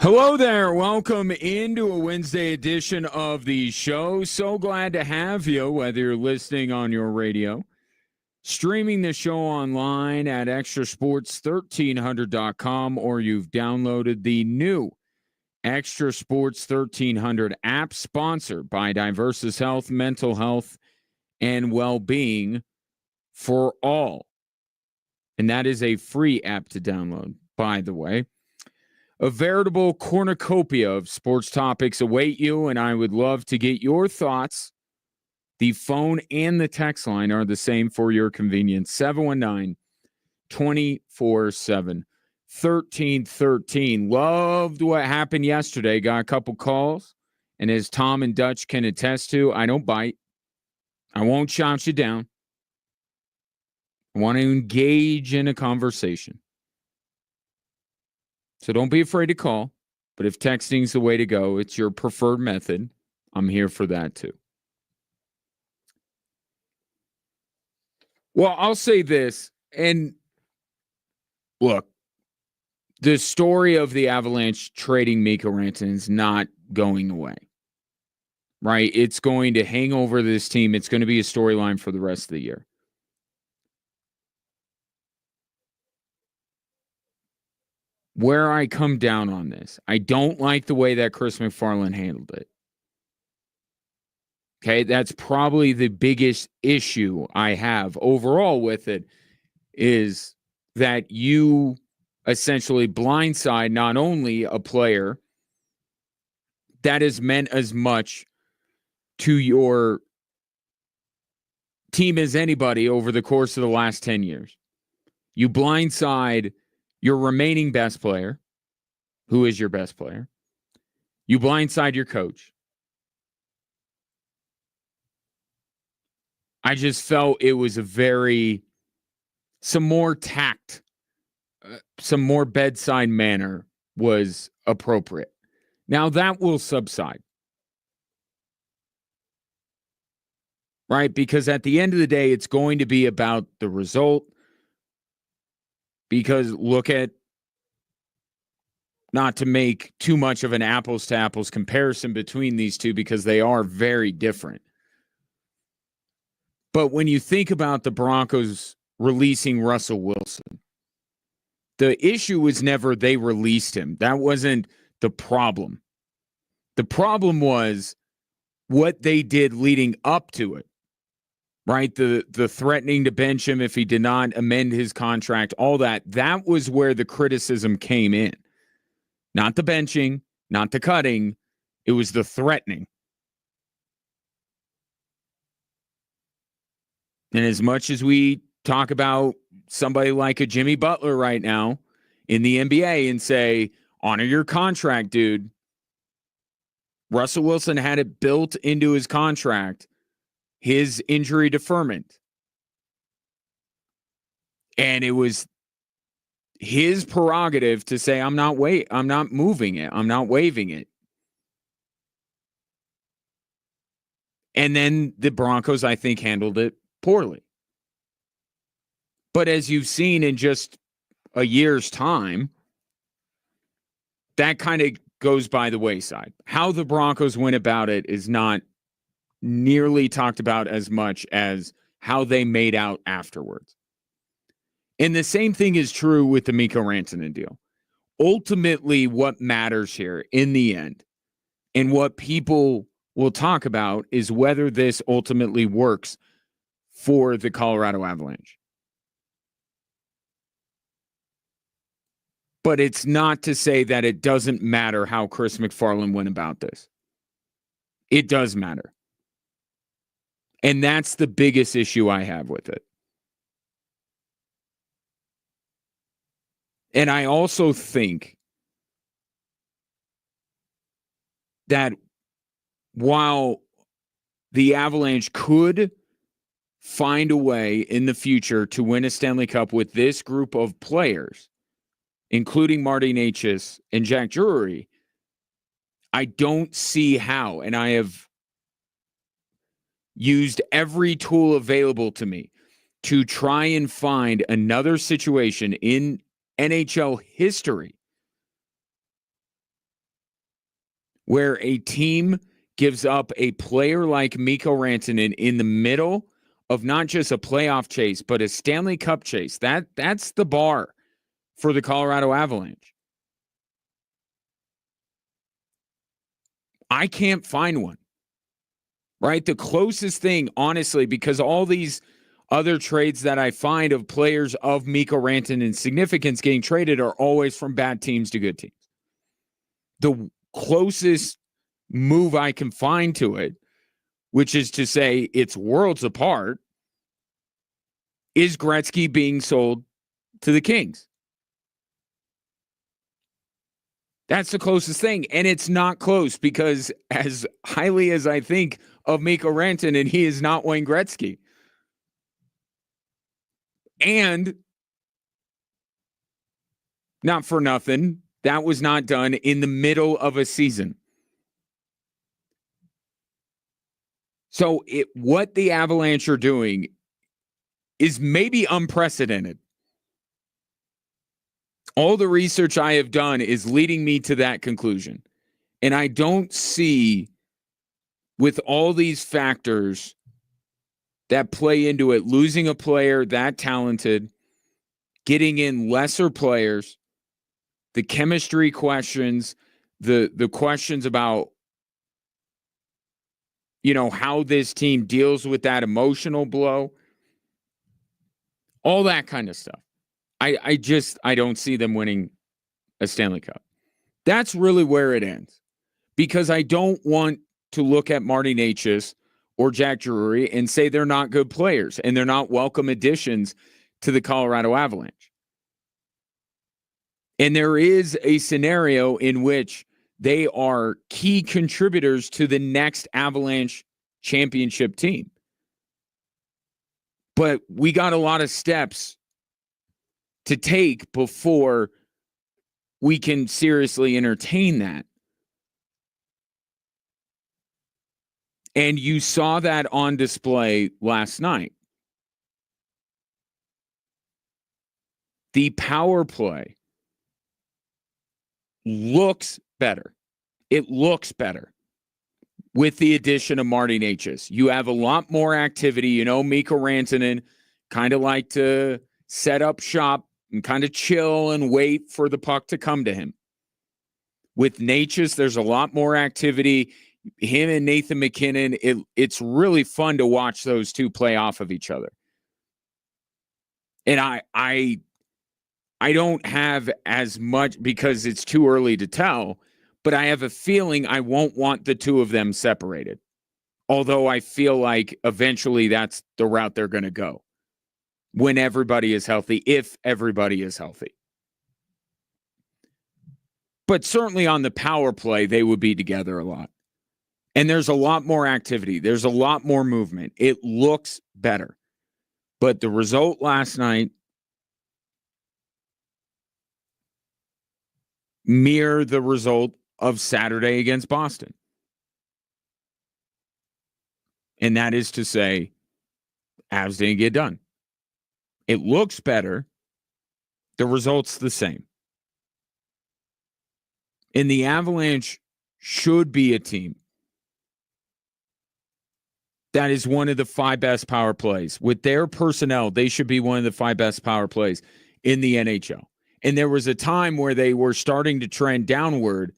Hello there. Welcome into a Wednesday edition of the show. So glad to have you, whether you're listening on your radio, streaming the show online at extrasports1300.com, or you've downloaded the new Extra Sports 1300 app, sponsored by Diversus Health, Mental Health, and Well-Being for All. And that is a free app to download, by the way. A veritable cornucopia of sports topics await you, and I would love to get your thoughts. The phone and the text line are the same for your convenience. 719-247-1313. Loved what happened yesterday. Got a couple calls, and as Tom and Dutch can attest to, I don't bite. I won't shout you down. I want to engage in a conversation. So don't be afraid to call. But if texting's the way to go, it's your preferred method, I'm here for that too. Well, I'll say this, and look, the story of the Avalanche trading Mikko Rantanen is not going away, right? It's going to hang over this team. It's going to be a storyline for the rest of the year. Where I come down on this, I don't like the way that Chris McFarland handled it. Okay, that's probably the biggest issue I have overall with it, is that you essentially blindside not only a player that has meant as much to your team as anybody over the course of the last 10 years. You blindside your remaining best player, who is your best player. You blindside your coach. I just felt it was some more tact, some more bedside manner was appropriate. Now that will subside. Right? Because at the end of the day, it's going to be about the result. Because look at, not to make too much of an apples to apples comparison between these two, because they are very different. But when you think about the Broncos releasing Russell Wilson, the issue was never they released him. That wasn't the problem. The problem was what they did leading up to it. Right? The threatening to bench him if he did not amend his contract, all that. That was where the criticism came in. Not the benching, not the cutting. It was the threatening. And as much as we talk about somebody like a Jimmy Butler right now in the NBA and say, honor your contract, dude. Russell Wilson had it built into his contract, his injury deferment. And it was his prerogative to say, I'm not moving it. I'm not waiving it. And then the Broncos, I think, handled it poorly. But as you've seen in just a year's time, that kind of goes by the wayside. How the Broncos went about it is not nearly talked about as much as how they made out afterwards. And the same thing is true with the Mikko Rantanen deal. Ultimately, what matters here in the end, and what people will talk about, is whether this ultimately works for the Colorado Avalanche. But it's not to say that it doesn't matter how Chris McFarland went about this. It does matter. And that's the biggest issue I have with it. And I also think that while the Avalanche could find a way in the future to win a Stanley Cup with this group of players, including Marty Necas and Jack Drury, I don't see how. And I have used every tool available to me to try and find another situation in NHL history where a team gives up a player like Mikko Rantanen in the middle of not just a playoff chase, but a Stanley Cup chase. That's the bar for the Colorado Avalanche. I can't find one, right? The closest thing, honestly, because all these other trades that I find of players of Mikko Rantanen's significance getting traded are always from bad teams to good teams. The closest move I can find to it, which is to say it's worlds apart, is Gretzky being sold to the Kings. That's the closest thing. And it's not close because as highly as I think of Mikko Rantanen, he is not Wayne Gretzky. And not for nothing, that was not done in the middle of a season. So what the Avalanche are doing is maybe unprecedented. All the research I have done is leading me to that conclusion. And I don't see, with all these factors that play into it, losing a player that talented, getting in lesser players, the chemistry questions, the questions about, how this team deals with that emotional blow, all that kind of stuff. I don't see them winning a Stanley Cup. That's really where it ends. Because I don't want to look at Marty Necas or Jack Drury and say they're not good players and they're not welcome additions to the Colorado Avalanche. And there is a scenario in which they are key contributors to the next Avalanche championship team. But we got a lot of steps to take before we can seriously entertain that. And you saw that on display last night. The power play looks better. It looks better with the addition of Marty Necas. You have a lot more activity. Mikko Rantanen kind of like to set up shop and kind of chill and wait for the puck to come to him. With Necas, there's a lot more activity. Him and Nathan McKinnon, it's really fun to watch those two play off of each other. And I don't have as much because it's too early to tell, but I have a feeling I won't want the two of them separated. Although I feel like eventually that's the route they're going to go when everybody is healthy, if everybody is healthy. But certainly on the power play, they would be together a lot. And there's a lot more activity. There's a lot more movement. It looks better. But the result last night mirrored the result of Saturday against Boston. And that is to say, Avs didn't get done. It looks better. The result's the same. And the Avalanche should be a team that is one of the 5 best power plays. With their personnel, they should be one of the 5 best power plays in the NHL. And there was a time where they were starting to trend downward,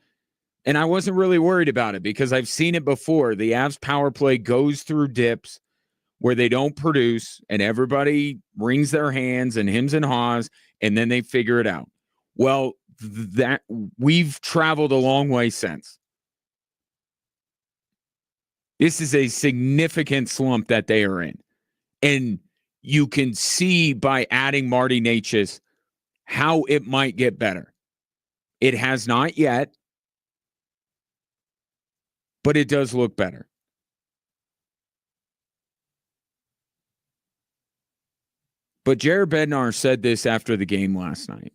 and I wasn't really worried about it because I've seen it before. The Avs power play goes through dips where they don't produce, and everybody wrings their hands and hems and haws, and then they figure it out. Well, that we've traveled a long way since. This is a significant slump that they are in. And you can see by adding Marty Necas how it might get better. It has not yet, but it does look better. But Jared Bednar said this after the game last night.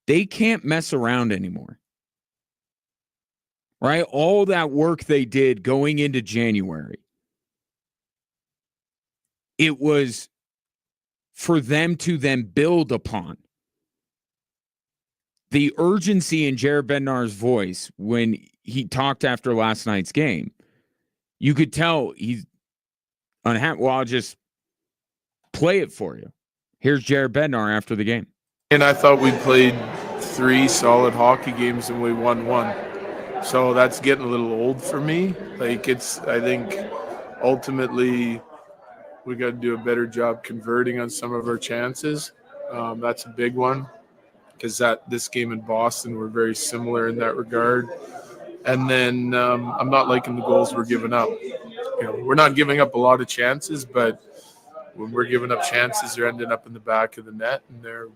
They can't mess around anymore. Right? All that work they did going into January, it was for them to then build upon. the urgency in Jared Bednar's voice when he talked after last night's game, you could tell he's unhappy. Well, I'll just play it for you. Here's Jared Bednar after the game. And I thought we played 3 solid hockey games and we won 1. So that's getting a little old for me. I think ultimately we got to do a better job converting on some of our chances. That's a big one because this game in Boston were very similar in that regard. And then I'm not liking the goals we're giving up. We're not giving up a lot of chances, but when we're giving up chances, they're ending up in the back of the net, and they're,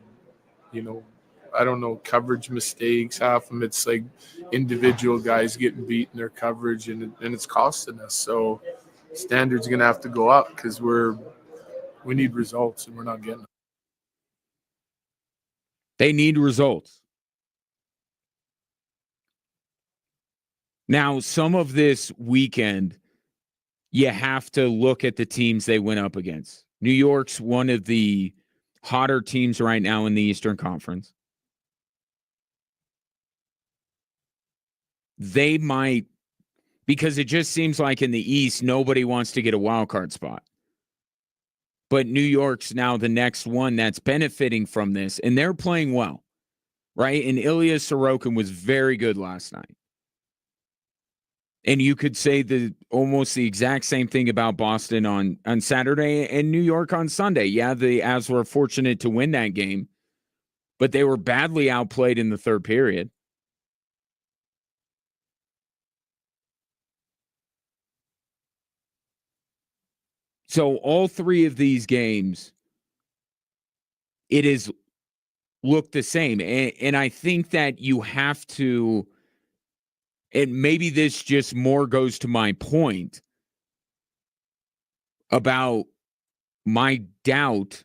I don't know, coverage mistakes. Half of them, it's like individual guys getting beat in their coverage, and it's costing us. So standards going to have to go up because we need results, and we're not getting them. They need results. Now, some of this weekend, you have to look at the teams they went up against. New York's one of the hotter teams right now in the Eastern Conference. They might, because it just seems like in the East, nobody wants to get a wild card spot. But New York's now the next one that's benefiting from this, and they're playing well, right? And Ilya Sorokin was very good last night. And you could say almost the exact same thing about Boston on Saturday and New York on Sunday. Yeah, the Avs were fortunate to win that game, but they were badly outplayed in the third period. So all 3 of these games, it is looked the same. And I think that you have to, and maybe this just more goes to my point about my doubt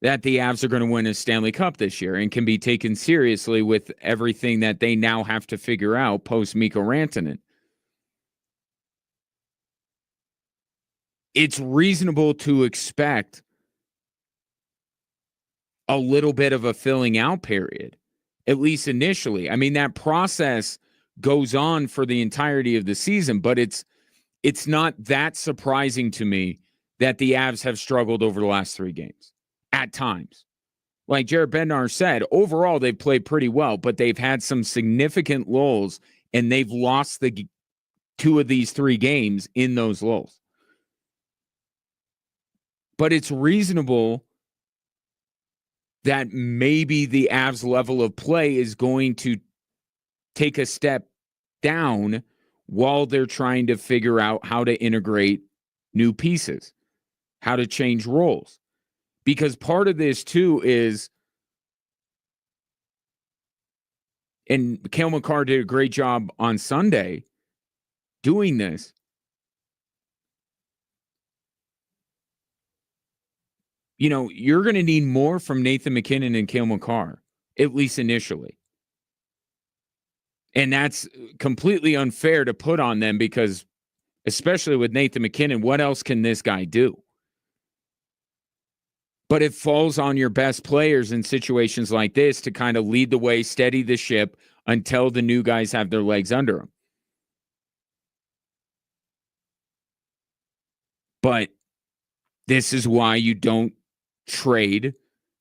that the Avs are going to win a Stanley Cup this year and can be taken seriously with everything that they now have to figure out post Mikko Rantanen. It's reasonable to expect a little bit of a filling out period, at least initially. I mean, that process goes on for the entirety of the season, but it's not that surprising to me that the Avs have struggled over the last 3 games at times. Like Jared Bednar said, overall, they've played pretty well, but they've had some significant lulls, and they've lost the 2 of these 3 games in those lulls. But it's reasonable that maybe the Avs' level of play is going to take a step down while they're trying to figure out how to integrate new pieces, how to change roles. Because part of this, too, is, and Cale Makar did a great job on Sunday doing this, you're going to need more from Nathan MacKinnon and Cale Makar, at least initially. And that's completely unfair to put on them because, especially with Nathan MacKinnon, what else can this guy do? But it falls on your best players in situations like this to kind of lead the way, steady the ship until the new guys have their legs under them. But this is why you don't trade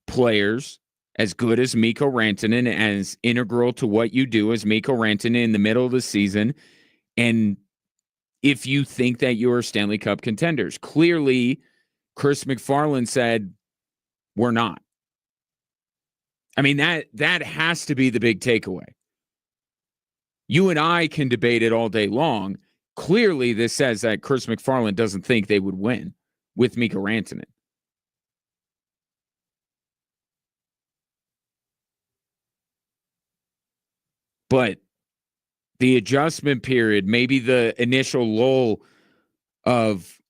players as good as Mikko Rantanen, as integral to what you do as Mikko Rantanen in the middle of the season. And if you think that you're Stanley Cup contenders, clearly Chris McFarland said, we're not. I mean, that has to be the big takeaway. You and I can debate it all day long. Clearly, this says that Chris McFarland doesn't think they would win with Mikko Rantanen. But the adjustment period, maybe the initial lull of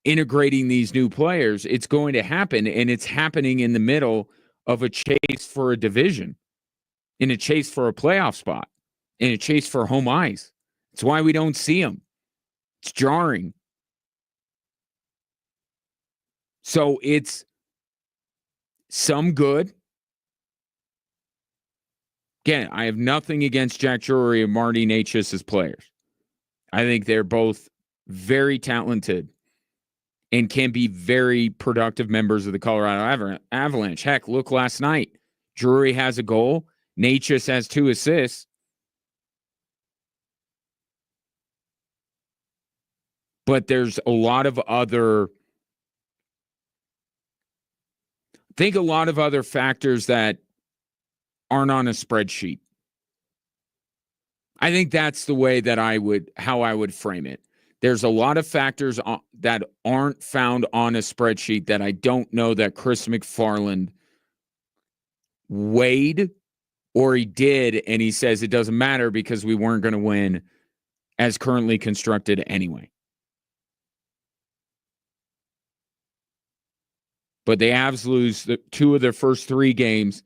integrating these new players, it's going to happen, and it's happening in the middle of a chase for a division, in a chase for a playoff spot, in a chase for home ice. It's why we don't see them. It's jarring. So it's some good, Again, I have nothing against Jack Drury and Marty Necas as players. I think they're both very talented and can be very productive members of the Colorado Avalanche. Heck, look last night. Drury has a goal. Necas has 2 assists. But there's a lot of other factors that aren't on a spreadsheet. I think that's the way that how I would frame it. There's a lot of factors that aren't found on a spreadsheet that I don't know that Chris McFarland weighed, or he did, and he says it doesn't matter because we weren't going to win as currently constructed anyway. But the Avs lose 2 of their first 3 games.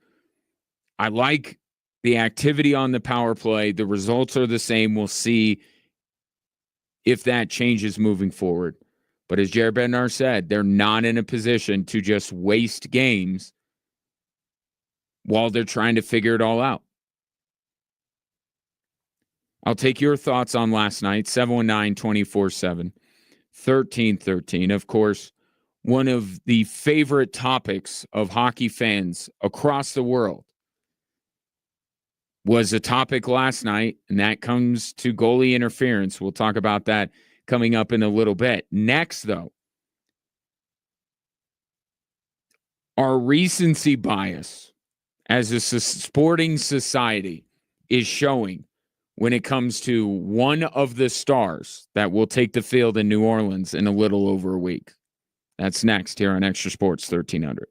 I like the activity on the power play. The results are the same. We'll see if that changes moving forward. But as Jared Bednar said, they're not in a position to just waste games while they're trying to figure it all out. I'll take your thoughts on last night, 719-24-7, 1313. Of course, one of the favorite topics of hockey fans across the world was a topic last night, and that comes to goalie interference. We'll talk about that coming up in a little bit. Next, though, our recency bias as a sporting society is showing when it comes to one of the stars that will take the field in New Orleans in a little over a week. That's next here on Extra Sports 1300.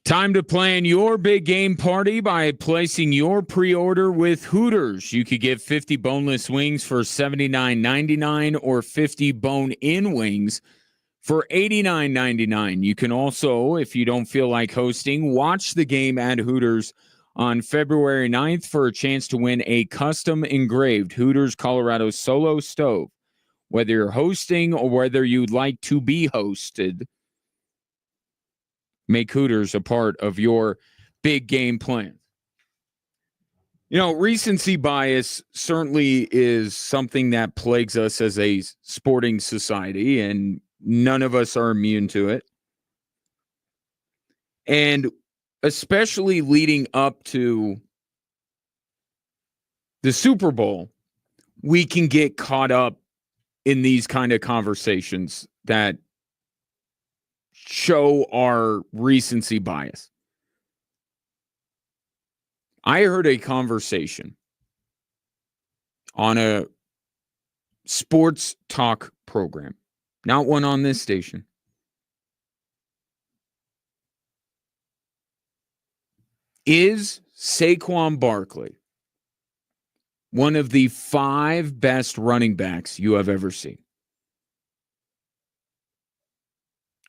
Time to plan your big game party by placing your pre-order with Hooters. You could get 50 boneless wings for $79.99 or 50 bone-in wings for $89.99. You can also, if you don't feel like hosting, watch the game at Hooters on February 9th for a chance to win a custom engraved Hooters Colorado Solo Stove. Whether you're hosting or whether you'd like to be hosted, make Hooters a part of your big game plan. You know, recency bias certainly is something that plagues us as a sporting society, and none of us are immune to it. And especially leading up to the Super Bowl, we can get caught up in these kind of conversations that show our recency bias. I heard a conversation on a sports talk program, not one on this station. Is Saquon Barkley one of the 5 best running backs you have ever seen?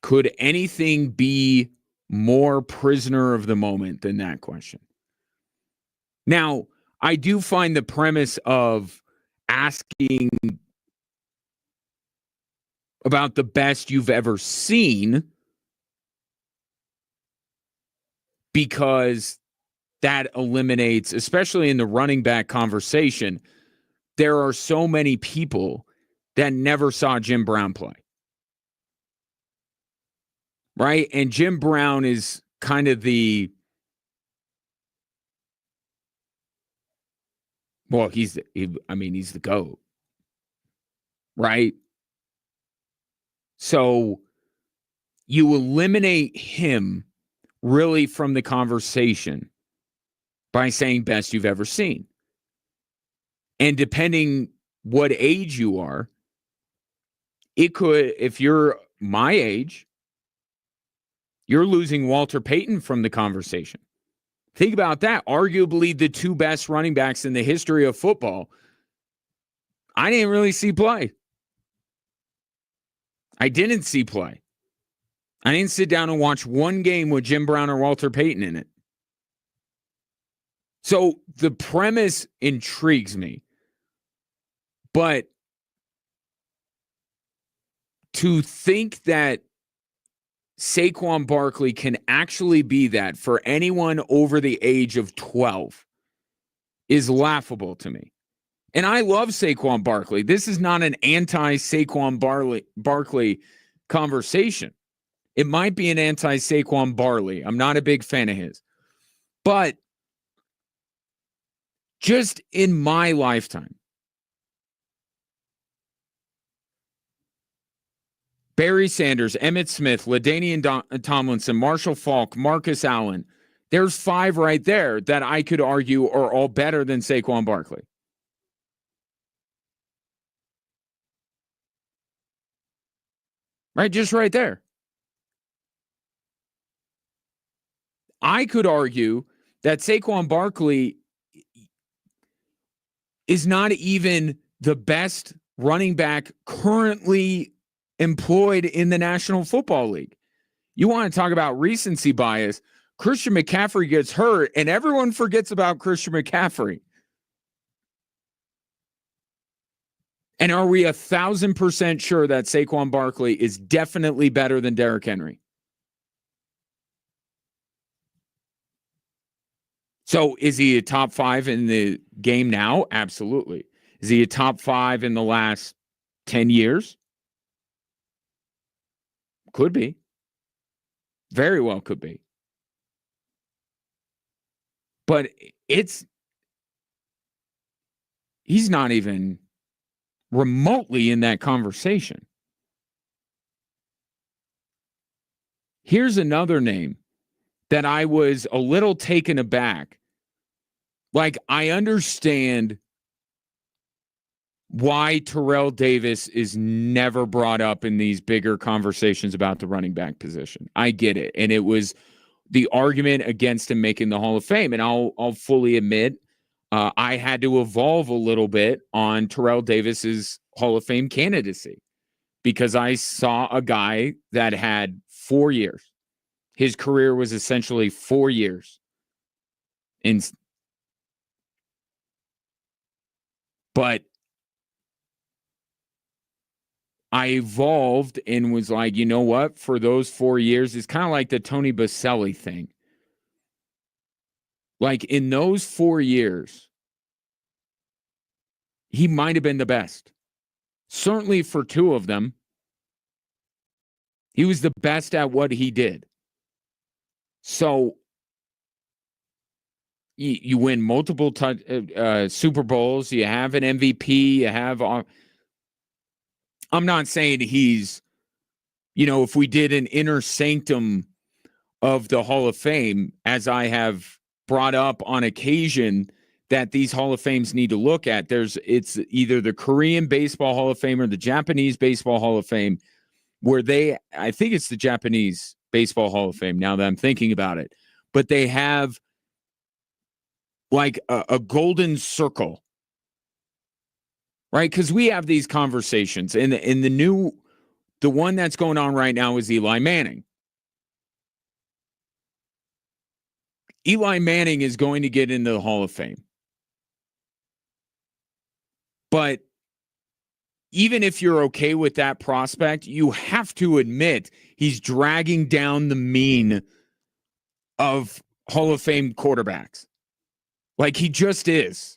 Could anything be more prisoner of the moment than that question? Now, I do find the premise of asking about the best you've ever seen, because that eliminates, especially in the running back conversation, there are so many people that never saw Jim Brown play. Right? And Jim Brown is kind of he's the GOAT. Right? So you eliminate him really from the conversation by saying best you've ever seen. And depending what age you are, it could, if you're my age, you're losing Walter Payton from the conversation. Think about that. Arguably the 2 best running backs in the history of football. I didn't really see play. I didn't see play. I didn't sit down and watch one game with Jim Brown or Walter Payton in it. So the premise intrigues me. But to think that Saquon Barkley can actually be that for anyone over the age of 12 is laughable to me. And I love Saquon Barkley. This is not an anti-Saquon Barkley conversation. It might be an anti-Saquon Barkley. I'm not a big fan of his. But just in my lifetime, Barry Sanders, Emmitt Smith, LaDainian Tomlinson, Marshall Faulk, Marcus Allen. There's 5 right there that I could argue are all better than Saquon Barkley. Right? Just right there. I could argue that Saquon Barkley is not even the best running back currently employed in the National Football League. You want to talk about recency bias? Christian McCaffrey gets hurt, and everyone forgets about Christian McCaffrey. And are we 1,000% sure that Saquon Barkley is definitely better than Derrick Henry? So is he a top 5 in the game now? Absolutely. Is he a top 5 in the last 10 years? Could be. Very well could be. But he's not even remotely in that conversation. Here's another name that I was a little taken aback. Like, I understand why Terrell Davis is never brought up in these bigger conversations about the running back position. I get it. And it was the argument against him making the Hall of Fame. And I'll fully admit, I had to evolve a little bit on Terrell Davis's Hall of Fame candidacy because I saw a guy that had 4 years. His career was essentially 4 years. But I evolved and was like, you know what? For those 4 years, it's kind of like the Tony Baselli thing. Like in those 4 years, he might have been the best. Certainly for 2 of them, he was the best at what he did. So you win multiple Super Bowls. You have an MVP. You have. I'm not saying he's, if we did an inner sanctum of the Hall of Fame, as I have brought up on occasion, that these Hall of Fames need to look at. It's either the Korean Baseball Hall of Fame or the Japanese Baseball Hall of Fame, where I think it's the Japanese Baseball Hall of Fame now that I'm thinking about it, but they have like a golden circle, right? Because we have these conversations, and the one that's going on right now is Eli Manning. Eli Manning is going to get into the Hall of Fame. But even if you're okay with that prospect, you have to admit he's dragging down the mean of Hall of Fame quarterbacks. Like he just is.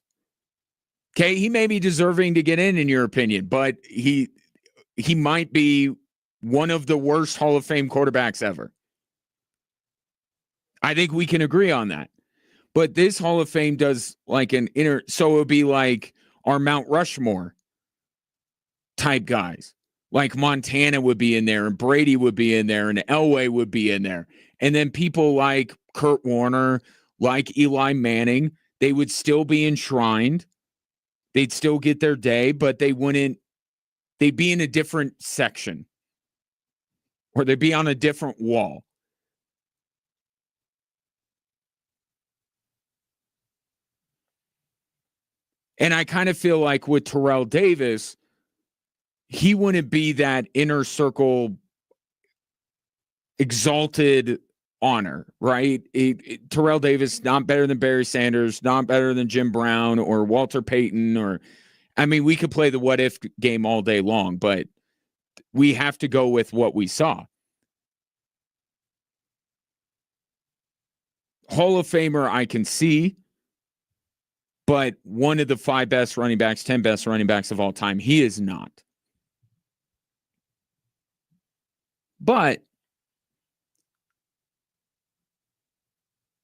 Okay, he may be deserving to get in your opinion, but he might be one of the worst Hall of Fame quarterbacks ever. I think we can agree on that. But this Hall of Fame does like so it would be like our Mount Rushmore type guys. Like Montana would be in there, and Brady would be in there, and Elway would be in there. And then people like Kurt Warner, like Eli Manning, they would still be enshrined. They'd still get their day, but they'd be in a different section. Or they'd be on a different wall. And I kind of feel like with Terrell Davis, he wouldn't be that inner circle exalted honor, right? Terrell Davis, not better than Barry Sanders, not better than Jim Brown or Walter Payton, we could play the what if game all day long, but we have to go with what we saw. Hall of Famer, I can see, but one of the 5 best running backs, 10 best running backs of all time, he is not. But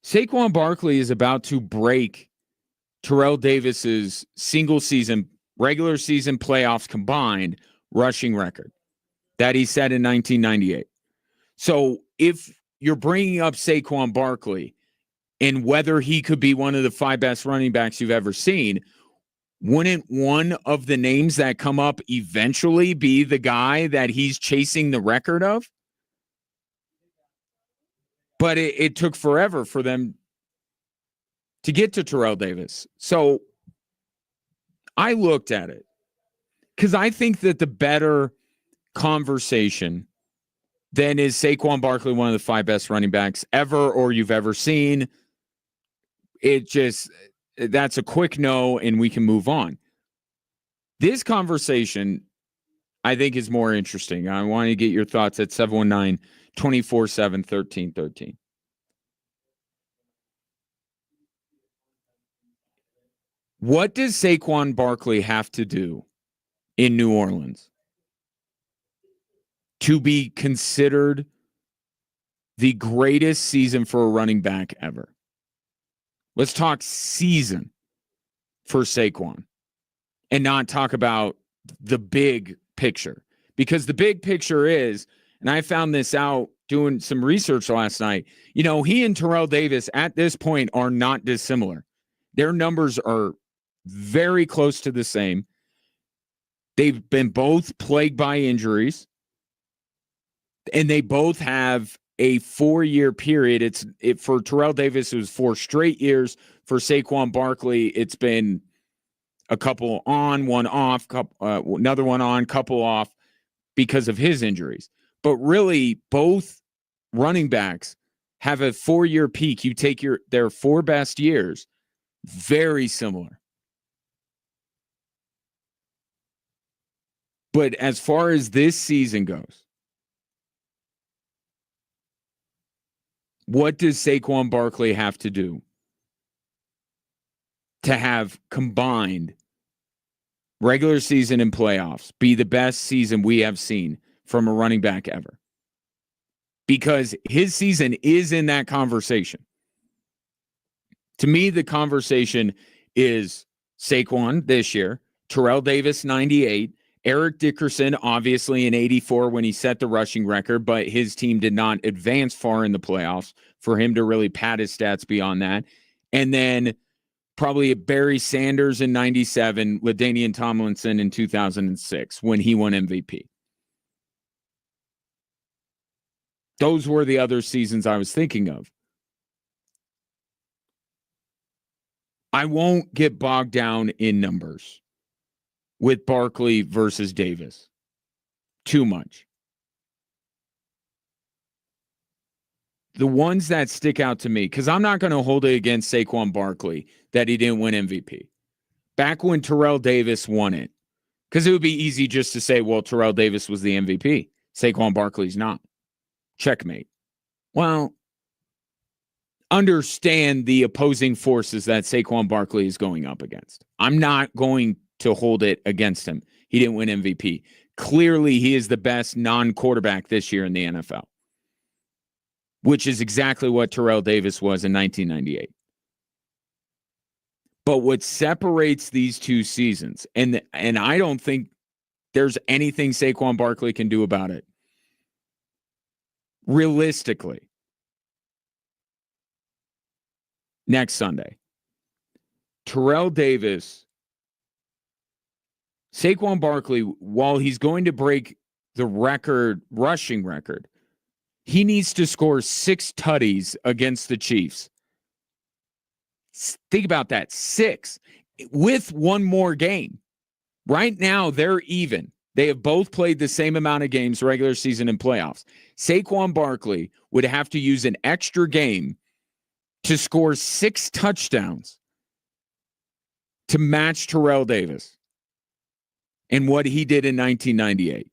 Saquon Barkley is about to break Terrell Davis's single season, regular season playoffs combined rushing record that he set in 1998. So if you're bringing up Saquon Barkley and whether he could be one of the 5 best running backs you've ever seen, wouldn't one of the names that come up eventually be the guy that he's chasing the record of? But it took forever for them to get to Terrell Davis. So I looked at it because I think that the better conversation then is Saquon Barkley one of the 5 best running backs ever or you've ever seen. That's a quick no, and we can move on. This conversation, I think, is more interesting. I want to get your thoughts at 719-247-1313. What does Saquon Barkley have to do in New Orleans to be considered the greatest season for a running back ever? Let's talk season for Saquon and not talk about the big picture, because the big picture is, and I found this out doing some research last night, he and Terrell Davis at this point are not dissimilar. Their numbers are very close to the same. They've been both plagued by injuries, and they both have a 4-year period. For Terrell Davis, it was 4 straight years. For Saquon Barkley, it's been a couple on, one off, another one on, couple off because of his injuries. But really, both running backs have a 4-year peak. You take their 4 best years, very similar. But as far as this season goes, what does Saquon Barkley have to do to have combined regular season and playoffs be the best season we have seen from a running back ever? Because his season is in that conversation. To me, the conversation is Saquon this year, Terrell Davis 98, Eric Dickerson obviously in 84 when he set the rushing record, but his team did not advance far in the playoffs for him to really pad his stats beyond that. And then probably Barry Sanders in 97, LaDainian Tomlinson in 2006 when he won MVP. Those were the other seasons I was thinking of. I won't get bogged down in numbers with Barkley versus Davis too much. The ones that stick out to me, because I'm not going to hold it against Saquon Barkley that he didn't win MVP. Back when Terrell Davis won it, because it would be easy just to say, well, Terrell Davis was the MVP. Saquon Barkley's not. Checkmate. Well, understand the opposing forces that Saquon Barkley is going up against. I'm not going to hold it against him. He didn't win MVP. Clearly, he is the best non-quarterback this year in the NFL, which is exactly what Terrell Davis was in 1998. But what separates these two seasons, and I don't think there's anything Saquon Barkley can do about it, realistically, next Sunday, Terrell Davis, Saquon Barkley, while he's going to break the rushing record, he needs to score 6 tutties against the Chiefs. Think about that. 6 with one more game. Right now, they're even. They have both played the same amount of games, regular season and playoffs. Saquon Barkley would have to use an extra game to score 6 touchdowns to match Terrell Davis and what he did in 1998.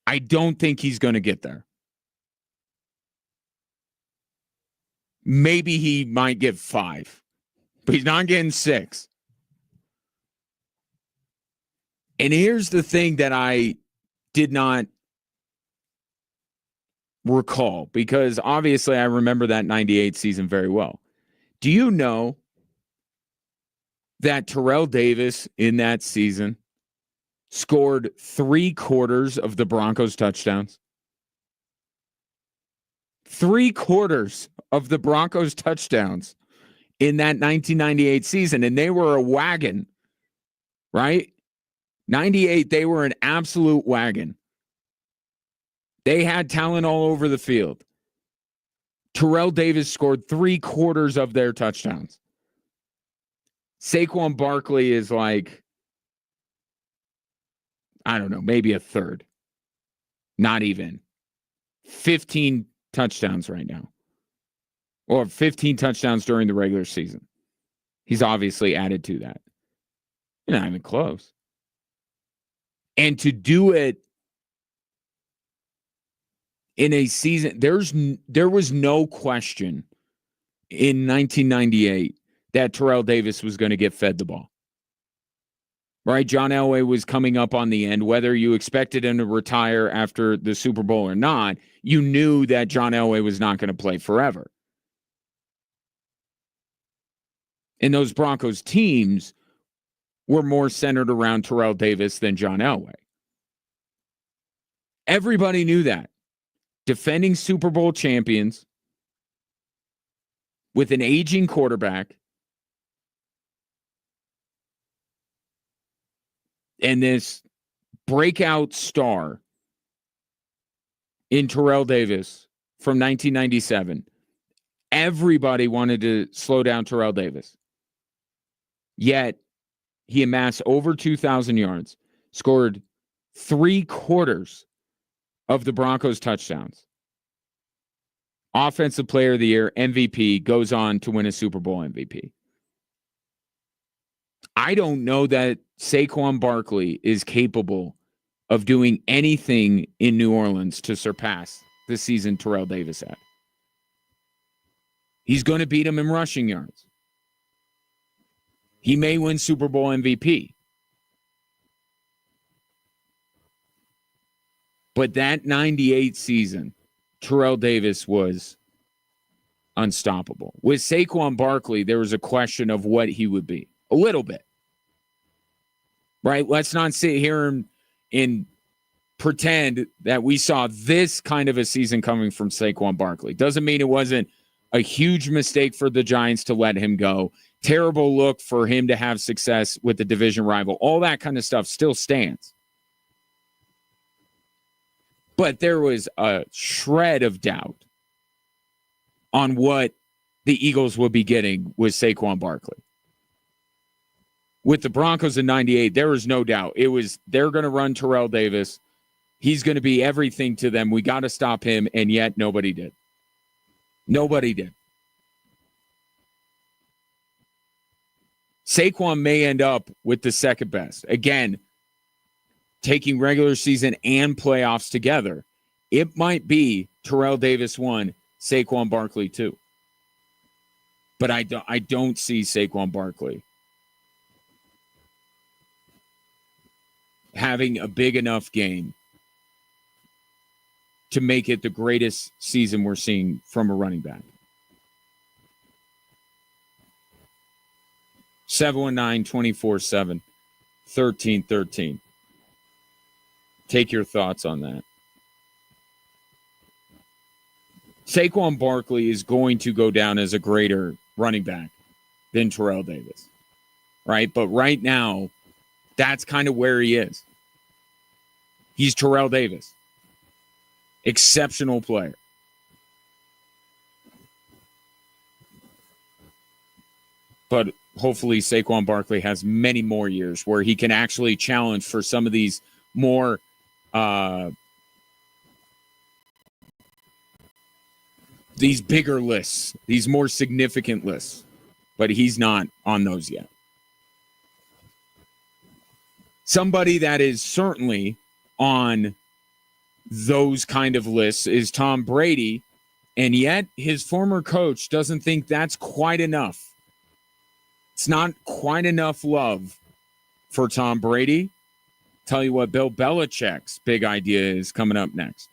I don't think he's going to get there. Maybe he might get 5, but he's not getting 6. And here's the thing that I did not recall, because obviously I remember that 98 season very well. Do you know that Terrell Davis in that season scored 3/4 of the Broncos' touchdowns? 3/4 of the Broncos' touchdowns in that 1998 season, and they were a wagon, right? 98, they were an absolute wagon. They had talent all over the field. Terrell Davis scored 3/4 of their touchdowns. Saquon Barkley is like, I don't know, maybe a third. Not even. 15 touchdowns right now. Or 15 touchdowns during the regular season. He's obviously added to that. You're not even close. And to do it in a season, there was no question in 1998 that Terrell Davis was going to get fed the ball. Right? John Elway was coming up on the end. Whether you expected him to retire after the Super Bowl or not, you knew that John Elway was not going to play forever. And those Broncos teams were more centered around Terrell Davis than John Elway. Everybody knew that. Defending Super Bowl champions with an aging quarterback and this breakout star in Terrell Davis from 1997. Everybody wanted to slow down Terrell Davis. Yet he amassed over 2,000 yards, scored 3/4 of the Broncos' touchdowns. Offensive Player of the Year, MVP, goes on to win a Super Bowl MVP. I don't know that Saquon Barkley is capable of doing anything in New Orleans to surpass the season Terrell Davis had. He's going to beat him in rushing yards. He may win Super Bowl MVP. But that 98 season, Terrell Davis was unstoppable. With Saquon Barkley, there was a question of what he would be. A little bit. Right? Let's not sit here and pretend that we saw this kind of a season coming from Saquon Barkley. Doesn't mean it wasn't a huge mistake for the Giants to let him go. Terrible look for him to have success with the division rival. All that kind of stuff still stands. But there was a shred of doubt on what the Eagles would be getting with Saquon Barkley. With the Broncos in 98, there was no doubt. It was they're going to run Terrell Davis. He's going to be everything to them. We got to stop him, and yet nobody did. Nobody did. Saquon may end up with the second best. Again, taking regular season and playoffs together, it might be Terrell Davis 1, Saquon Barkley 2. But I don't see Saquon Barkley having a big enough game to make it the greatest season we're seeing from a running back. 719-247-1313. Take your thoughts on that. Saquon Barkley is going to go down as a greater running back than Terrell Davis, right? But right now, that's kind of where he is. He's Terrell Davis. Exceptional player. But hopefully Saquon Barkley has many more years where he can actually challenge for some of these more these bigger lists, these more significant lists. But he's not on those yet. Somebody that is certainly on those kind of lists is Tom Brady, and yet his former coach doesn't think that's quite enough. It's not quite enough love for Tom Brady. Tell you what, Bill Belichick's big idea is coming up next.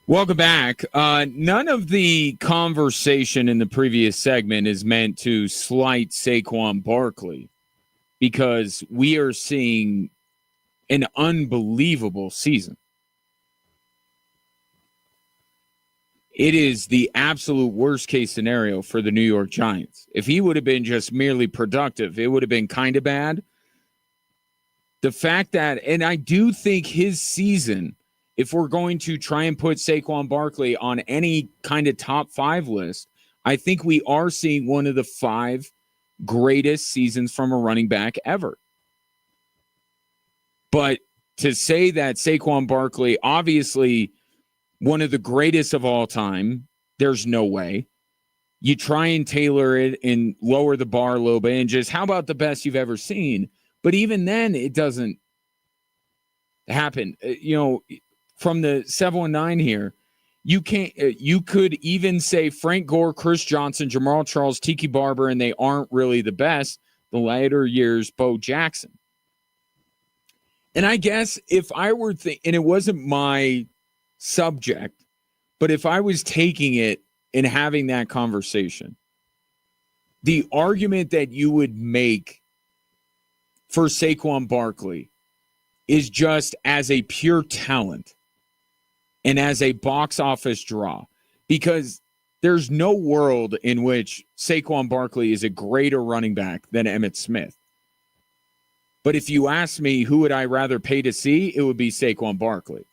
Welcome back. None of the conversation in the previous segment is meant to slight Saquon Barkley because we are seeing an unbelievable season. It is the absolute worst case scenario for the New York Giants. If he would have been just merely productive, it would have been kind of bad. The fact that, and I do think his season, if we're going to try and put Saquon Barkley on any kind of top 5 list, I think we are seeing one of the 5 greatest seasons from a running back ever. But to say that Saquon Barkley, obviously one of the greatest of all time, there's no way. You try and tailor it and lower the bar a little bit and just, how about the best you've ever seen? But even then, it doesn't happen. From the 719 here, you can't. You could even say Frank Gore, Chris Johnson, Jamal Charles, Tiki Barber, and they aren't really the best. The later years, Bo Jackson. And I guess if I were and it wasn't my subject, but if I was taking it and having that conversation, the argument that you would make for Saquon Barkley is just as a pure talent and as a box office draw, because there's no world in which Saquon Barkley is a greater running back than Emmitt Smith. But if you ask me who would I rather pay to see, it would be Saquon Barkley.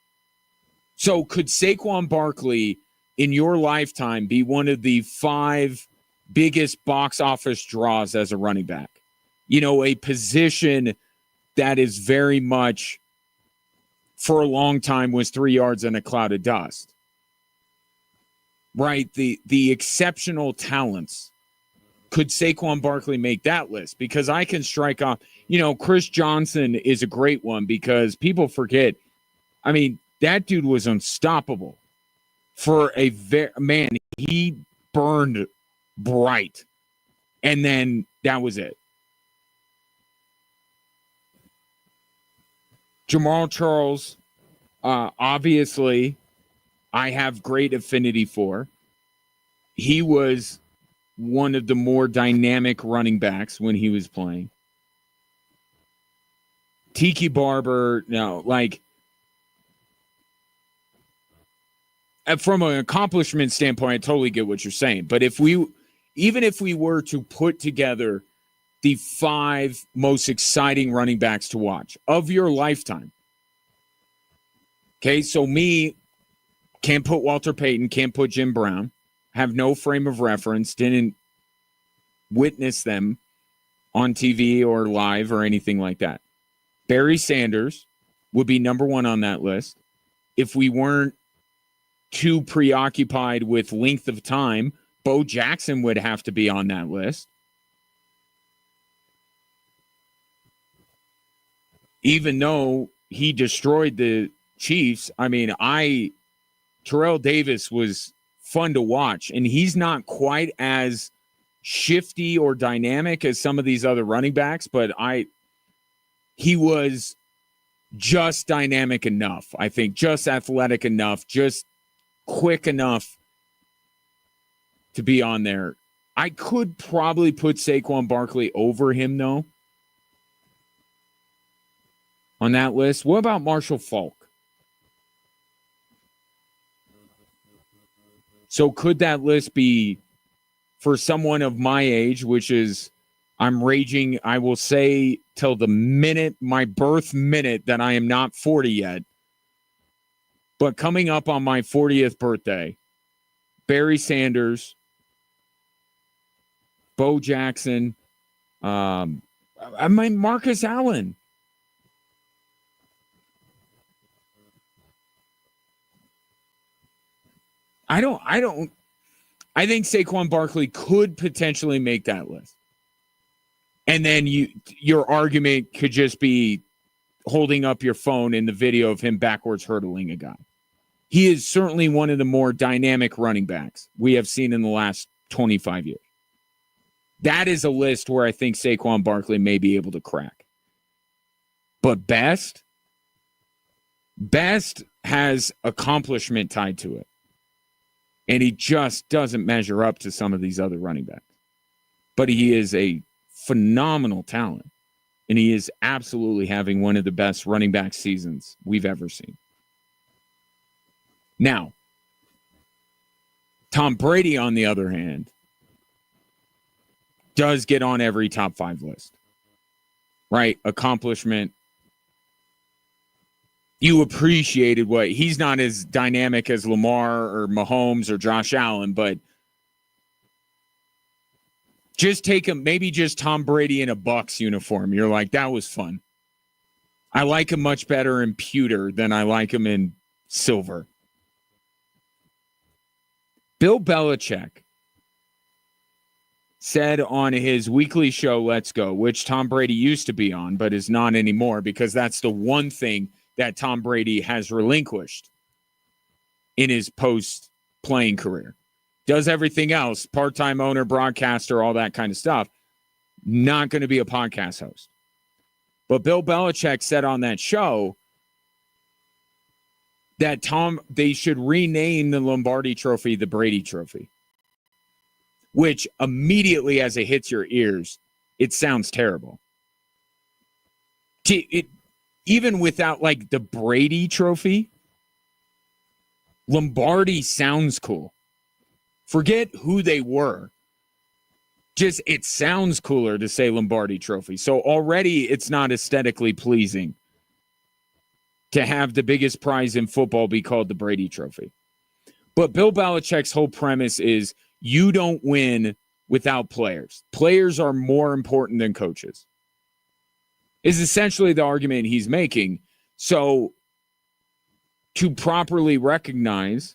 So could Saquon Barkley in your lifetime be one of the 5 biggest box office draws as a running back? A position that is very much, for a long time, was 3 yards in a cloud of dust. Right? The exceptional talents. Could Saquon Barkley make that list? Because I can strike off, Chris Johnson is a great one because people forget. I mean, that dude was unstoppable for man. He burned bright. And then that was it. Jamal Charles, obviously, I have great affinity for. He was one of the more dynamic running backs when he was playing. Tiki Barber, from an accomplishment standpoint, I totally get what you're saying. But even if we were to put together the 5 most exciting running backs to watch of your lifetime. Okay, so me, can't put Walter Payton, can't put Jim Brown, have no frame of reference, didn't witness them on TV or live or anything like that. Barry Sanders would be number 1 on that list. If we weren't too preoccupied with length of time, Bo Jackson would have to be on that list. Even though he destroyed the Chiefs, I mean, Terrell Davis was fun to watch, and he's not quite as shifty or dynamic as some of these other running backs, but he was just dynamic enough, I think, just athletic enough, just quick enough to be on there. I could probably put Saquon Barkley over him, though, on that list. What about Marshall Faulk? So could that list be for someone of my age, which is I'm raging, I will say, till the minute, my birth minute, that I am not 40 yet. But coming up on my 40th birthday, Barry Sanders, Bo Jackson, Marcus Allen. I think Saquon Barkley could potentially make that list. And then your argument could just be holding up your phone in the video of him backwards hurdling a guy. He is certainly one of the more dynamic running backs we have seen in the last 25 years. That is a list where I think Saquon Barkley may be able to crack. But best, has accomplishment tied to it. And he just doesn't measure up to some of these other running backs. But he is a phenomenal talent. And he is absolutely having one of the best running back seasons we've ever seen. Now, Tom Brady, on the other hand, does get on every top 5 list. Right? Accomplishment. You appreciated what he's not as dynamic as Lamar or Mahomes or Josh Allen, but just take him, maybe just Tom Brady in a Bucs uniform. You're like, that was fun. I like him much better in pewter than I like him in silver. Bill Belichick said on his weekly show, Let's Go, which Tom Brady used to be on, but is not anymore because that's the one thing that Tom Brady has relinquished in his post-playing career. Does everything else, part-time owner, broadcaster, all that kind of stuff, not going to be a podcast host. But Bill Belichick said on that show that they should rename the Lombardi Trophy the Brady Trophy, which immediately as it hits your ears, it sounds terrible. Even without like the Brady Trophy, Lombardi sounds cool. Forget who they were. Just it sounds cooler to say Lombardi Trophy. So already it's not aesthetically pleasing to have the biggest prize in football be called the Brady Trophy. But Bill Belichick's whole premise is you don't win without players. Players are more important than coaches. Is essentially the argument he's making. So to properly recognize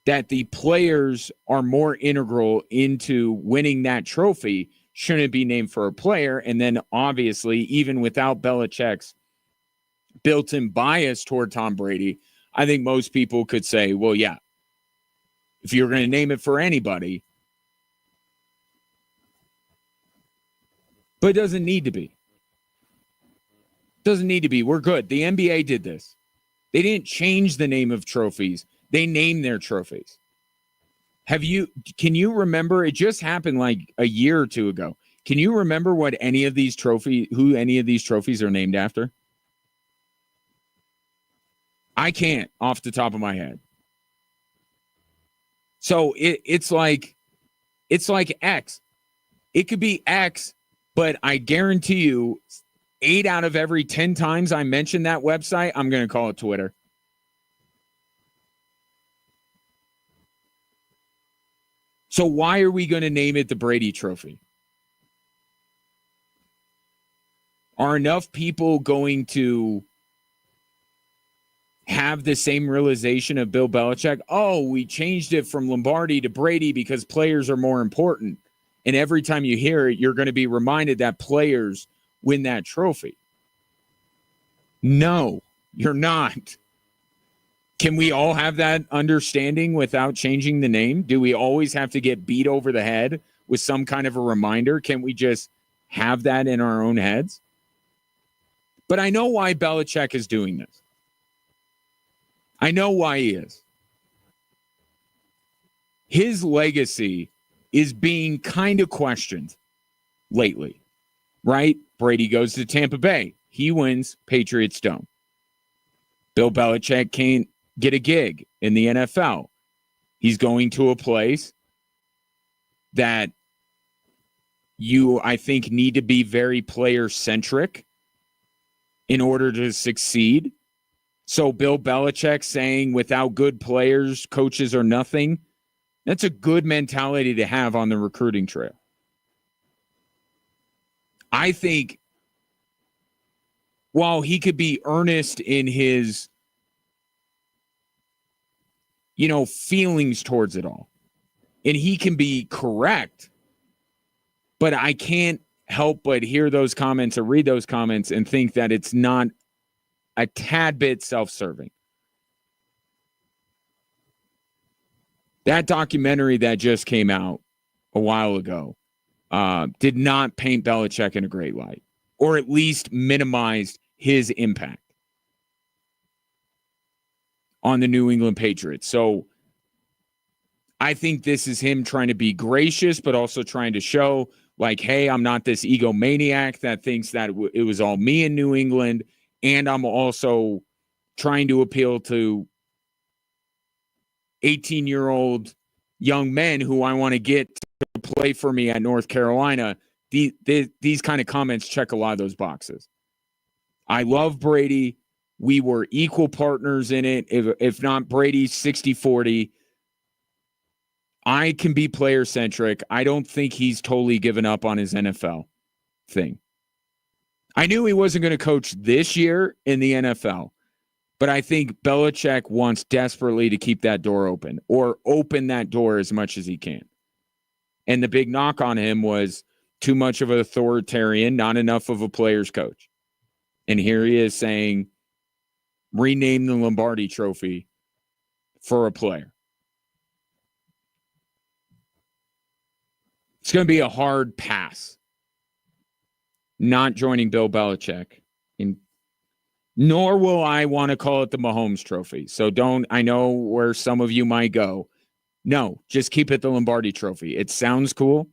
that the players are more integral into winning that trophy, shouldn't it be named for a player? And then obviously, even without Belichick's built-in bias toward Tom Brady, I think most people could say, well, yeah, if you're going to name it for anybody, but it doesn't need to be. Doesn't need to be. We're good. The NBA did this. They didn't change the name of trophies. They named their trophies. Can you remember? It just happened like a year or two ago. Can you remember who any of these trophies are named after? I can't off the top of my head. So it's like X. It could be X, but I guarantee you 8 out of every 10 times I mention that website, I'm going to call it Twitter. So why are we going to name it the Brady Trophy? Are enough people going to have the same realization of Bill Belichick? Oh, we changed it from Lombardi to Brady because players are more important. And every time you hear it, you're going to be reminded that players win that trophy. No, you're not. Can we all have that understanding without changing the name? Do we always have to get beat over the head with some kind of a reminder? Can we just have that in our own heads? But I know why Belichick is doing this. I know why he is. His legacy is being kind of questioned lately, right? Brady goes to Tampa Bay. He wins. Patriots don't. Bill Belichick can't get a gig in the NFL. He's going to a place that I think, need to be very player-centric in order to succeed. So Bill Belichick saying without good players, coaches are nothing, that's a good mentality to have on the recruiting trail. I think while he could be earnest in his feelings towards it all, and he can be correct, but I can't help but hear those comments or read those comments and think that it's not a tad bit self-serving. That documentary that just came out a while ago did not paint Belichick in a great light, or at least minimized his impact. on the New England Patriots. So I think this is him trying to be gracious, but also trying to show, like, hey, I'm not this egomaniac that thinks that it was all me in New England. And I'm also trying to appeal to 18-year-old young men who I want to get to play for me at North Carolina. These kind of comments check a lot of those boxes. I love Brady. We were equal partners in it. If not Brady, 60-40. I can be player centric. I don't think he's totally given up on his NFL thing. I knew he wasn't going to coach this year in the NFL, but I think Belichick wants desperately to keep that door open or open that door as much as he can. And the big knock on him was too much of an authoritarian, not enough of a player's coach. And here he is saying, rename the Lombardi Trophy for a player. It's going to be a hard pass not joining Bill Belichick. Nor will I want to call it the Mahomes Trophy. So I know where some of you might go. No, just keep it the Lombardi Trophy. It sounds cool.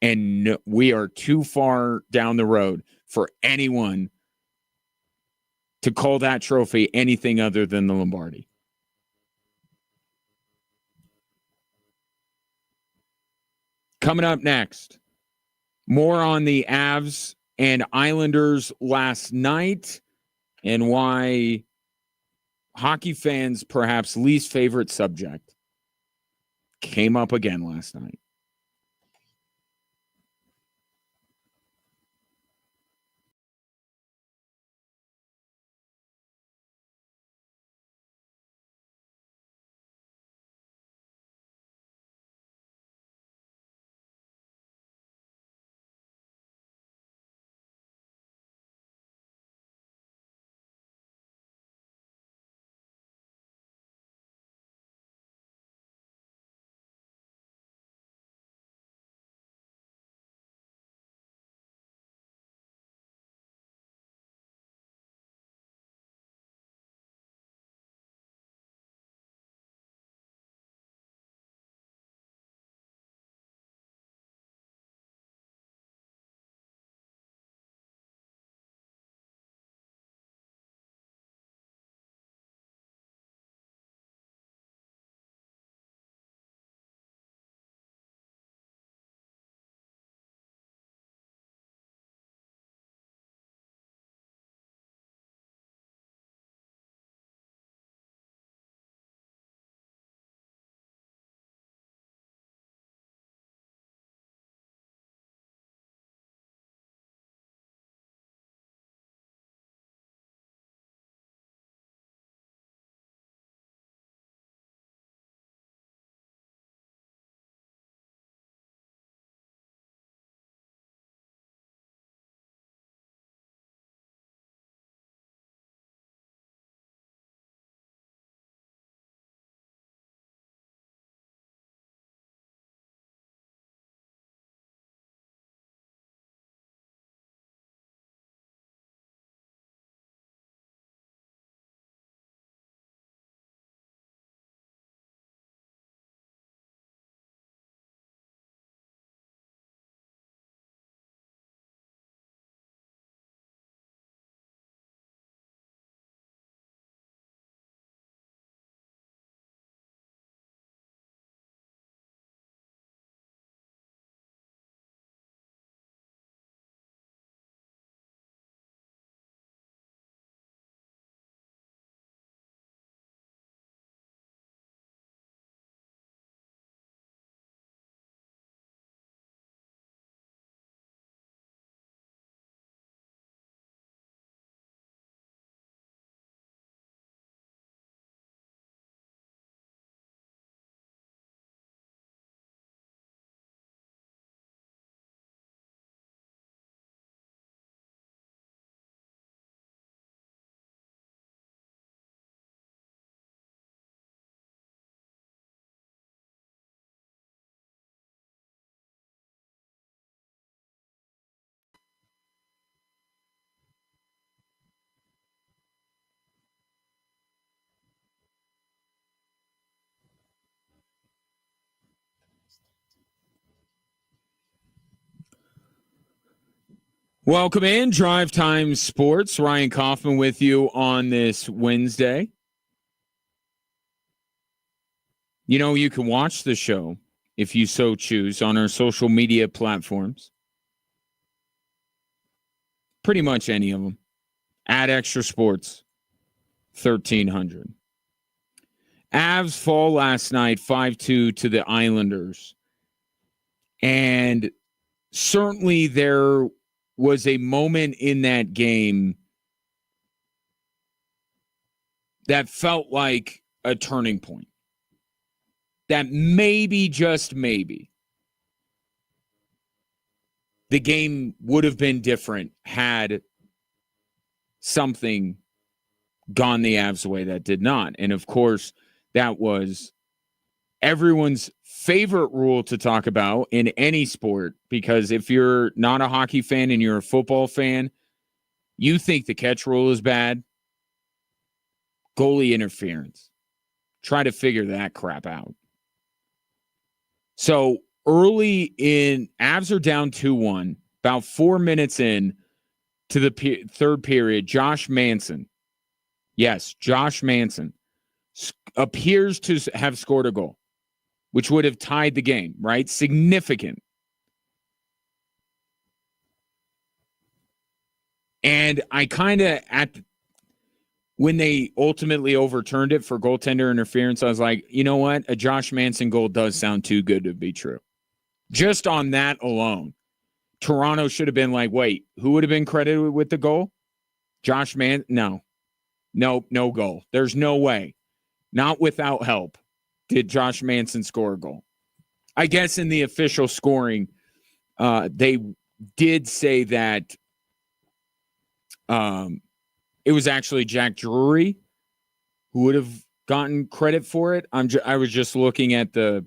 And we are too far down the road for anyone to call that trophy anything other than the Lombardi. Coming up next, more on the Avs and Islanders last night and why hockey fans' perhaps least favorite subject came up again last night. Welcome in, Drive Time Sports. Ryan Kaufman with you on this Wednesday. You know, you can watch the show, if you so choose, on our social media platforms. Pretty much any of them. At Extra Sports 1300. Avs fall last night 5-2 to the Islanders. And certainly there was a moment in that game that felt like a turning point. That maybe, just maybe, the game would have been different had something gone the Avs' way that did not. And of course, that was everyone's favorite rule to talk about in any sport, because if you're not a hockey fan and you're a football fan, you think the catch rule is bad. Goalie interference. Try to figure that crap out. So early in, Avs are down 2-1, about 4 minutes in to the third period. Josh Manson, yes, Josh Manson, appears to have scored a goal, which would have tied the game, right? Significant. And I kind of, when they ultimately overturned it for goaltender interference, I was like, you know what? A Josh Manson goal does sound too good to be true. Just on that alone, Toronto should have been like, wait, who would have been credited with the goal? Josh Manson? No goal. There's no way. Not without help did Josh Manson score a goal. I guess in the official scoring, they did say that it was actually Jack Drury who would have gotten credit for it. I was just looking at the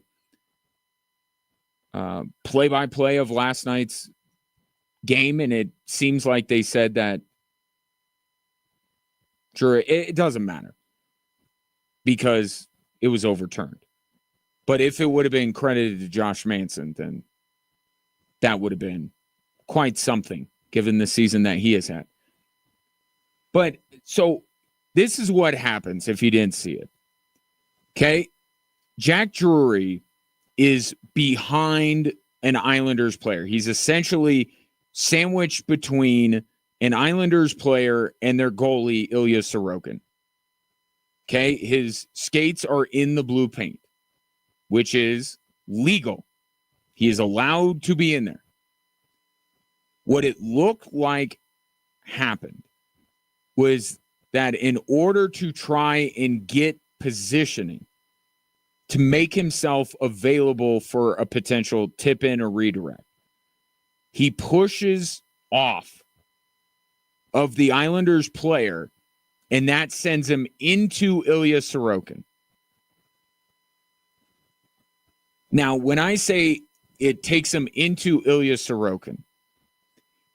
play-by-play of last night's game, and it seems like they said that Drury, it doesn't matter because it was overturned. But if it would have been credited to Josh Manson, then that would have been quite something given the season that he has had. But so this is what happens if you didn't see it. Okay? Jack Drury is behind an Islanders player. He's essentially sandwiched between an Islanders player and their goalie, Ilya Sorokin. Okay? His skates are in the blue paint, which is legal. He is allowed to be in there. What it looked like happened was that in order to try and get positioning to make himself available for a potential tip in or redirect, he pushes off of the Islanders player, and that sends him into Ilya Sorokin. Now, when I say it takes him into Ilya Sorokin,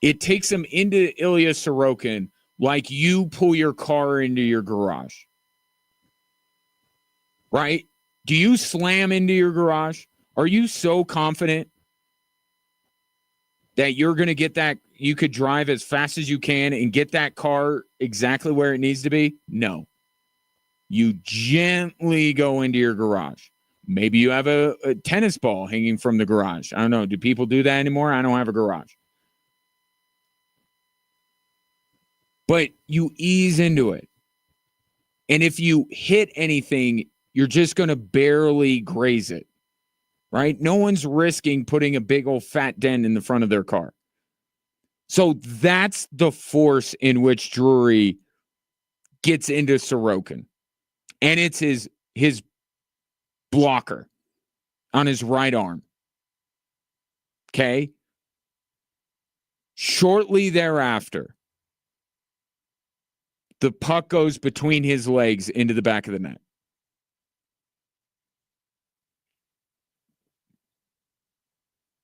it takes him into Ilya Sorokin like you pull your car into your garage. Right? Do you slam into your garage? Are you so confident that you're going to get that, you could drive as fast as you can and get that car exactly where it needs to be? No. You gently go into your garage. Maybe you have a tennis ball hanging from the garage. I don't know. Do people do that anymore? I don't have a garage. But you ease into it. And if you hit anything, you're just going to barely graze it, right? No one's risking putting a big old fat dent in the front of their car. So that's the force in which Drury gets into Sorokin. And it's his blocker on his right arm. Okay? Shortly thereafter, the puck goes between his legs into the back of the net.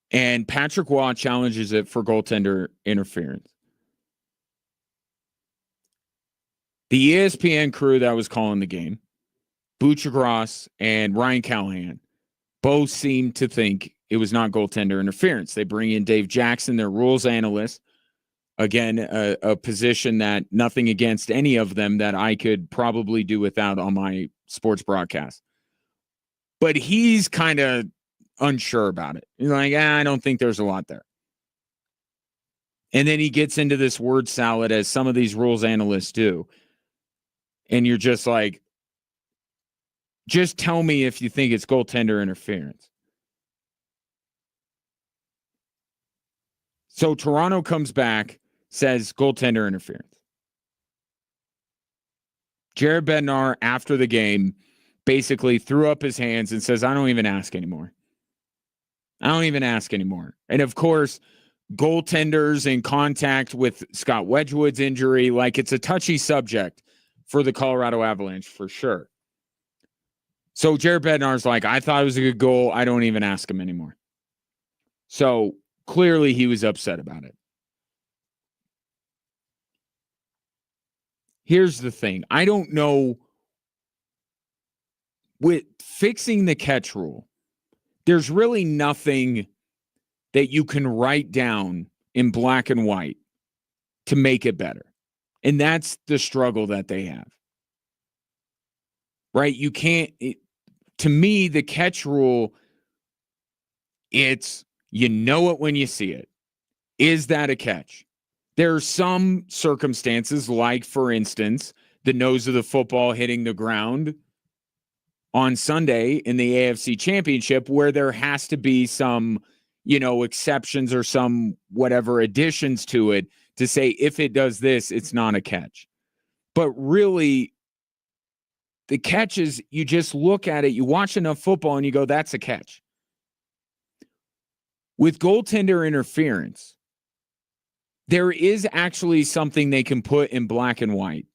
And Patrick Waugh challenges it for goaltender interference. The ESPN crew that was calling the game, Butchergross and Ryan Callahan, both seemed to think it was not goaltender interference. They bring in Dave Jackson, their rules analyst, Again, a position that nothing against any of them that I could probably do without on my sports broadcast. But he's kind of unsure about it. He's like, I don't think there's a lot there. And then he gets into this word salad, as some of these rules analysts do. And you're just like, just tell me if you think it's goaltender interference. So Toronto comes back, says goaltender interference. Jared Bednar, after the game, basically threw up his hands and says, I don't even ask anymore. And of course, goaltenders in contact with Scott Wedgwood's injury, like, it's a touchy subject for the Colorado Avalanche for sure. So Jared Bednar's like, I thought it was a good goal. I don't even ask him anymore. So clearly he was upset about it. Here's the thing. I don't know, with fixing the catch rule, there's really nothing that you can write down in black and white to make it better. And that's the struggle that they have. Right? You can't, to me, the catch rule, it's, you know it when you see it. Is that a catch? There are some circumstances, like, for instance, the nose of the football hitting the ground on Sunday in the AFC Championship, where there has to be some, exceptions or some whatever additions to it to say, if it does this, it's not a catch. But really, the catch is, you just look at it, you watch enough football and you go, that's a catch. With goaltender interference, there is actually something they can put in black and white.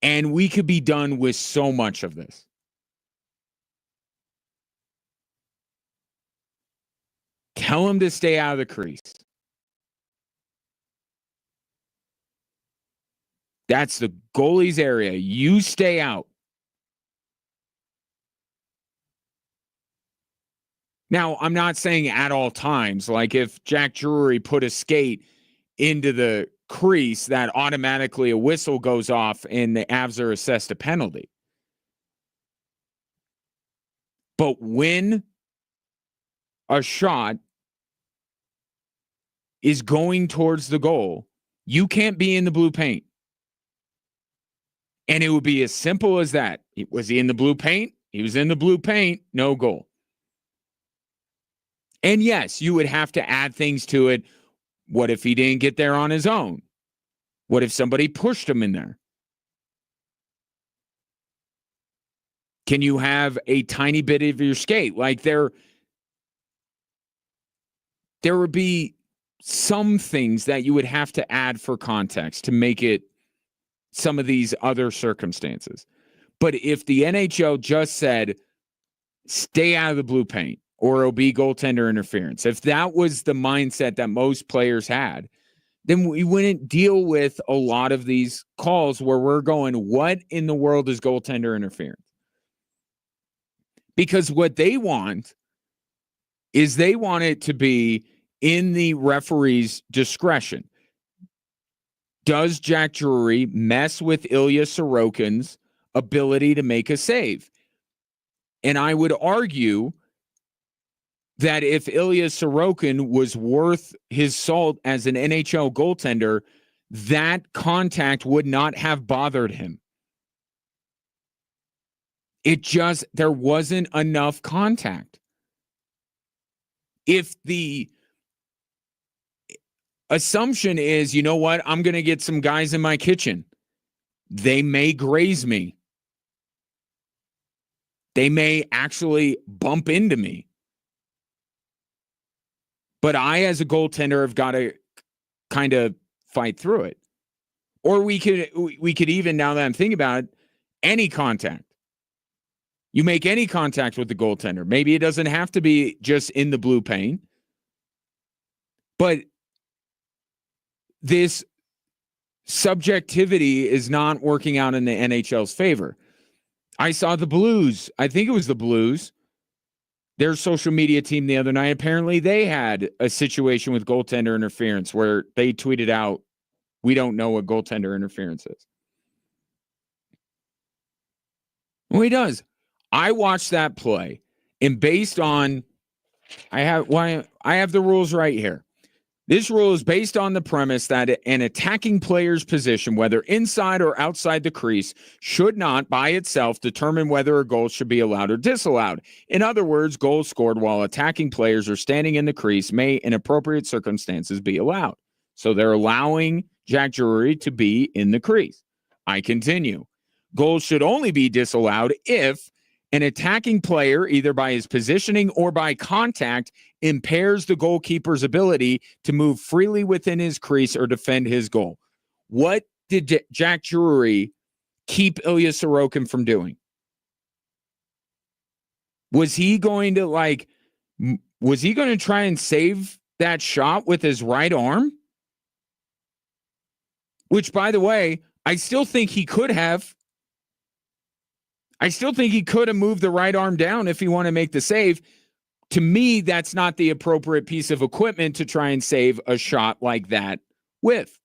And we could be done with so much of this. Tell him to stay out of the crease. That's the goalie's area. You stay out. Now, I'm not saying at all times, like if Jack Drury put a skate into the crease, that automatically a whistle goes off and the Avs are assessed a penalty. But when a shot is going towards the goal, you can't be in the blue paint. And it would be as simple as that. Was he in the blue paint? He was in the blue paint, no goal. And yes, you would have to add things to it. What if he didn't get there on his own? What if somebody pushed him in there? Can you have a tiny bit of your skate? Like, there would be some things that you would have to add for context to make it some of these other circumstances. But if the NHL just said, stay out of the blue paint, or it'll be goaltender interference, if that was the mindset that most players had, then we wouldn't deal with a lot of these calls where we're going, what in the world is goaltender interference? Because what they want is, they want it to be in the referee's discretion. Does Jack Drury mess with Ilya Sorokin's ability to make a save? And I would argue that if Ilya Sorokin was worth his salt as an NHL goaltender, that contact would not have bothered him. There wasn't enough contact. If the assumption is, you know what, I'm going to get some guys in my kitchen, they may graze me. They may actually bump into me. But I, as a goaltender, have got to kind of fight through it. Or we could even, now that I'm thinking about it, any contact. You make any contact with the goaltender. Maybe it doesn't have to be just in the blue paint. But this subjectivity is not working out in the NHL's favor. I saw the Blues. I think it was the Blues their social media team the other night, apparently they had a situation with goaltender interference where they tweeted out, "We don't know what goaltender interference is." Well, he does. I watched that play, and based on I have the rules right here. This rule is based on the premise that an attacking player's position, whether inside or outside the crease, should not by itself determine whether a goal should be allowed or disallowed. In other words, goals scored while attacking players are standing in the crease may, in appropriate circumstances, be allowed. So they're allowing Jack Drury to be in the crease. I continue. Goals should only be disallowed if an attacking player, either by his positioning or by contact, impairs the goalkeeper's ability to move freely within his crease or defend his goal. What did Jack Drury keep Ilya Sorokin from doing? Was he going to try and save that shot with his right arm? Which, by the way, I still think he could have. I still think he could have moved the right arm down if he wanted to make the save. To me, that's not the appropriate piece of equipment to try and save a shot like that with.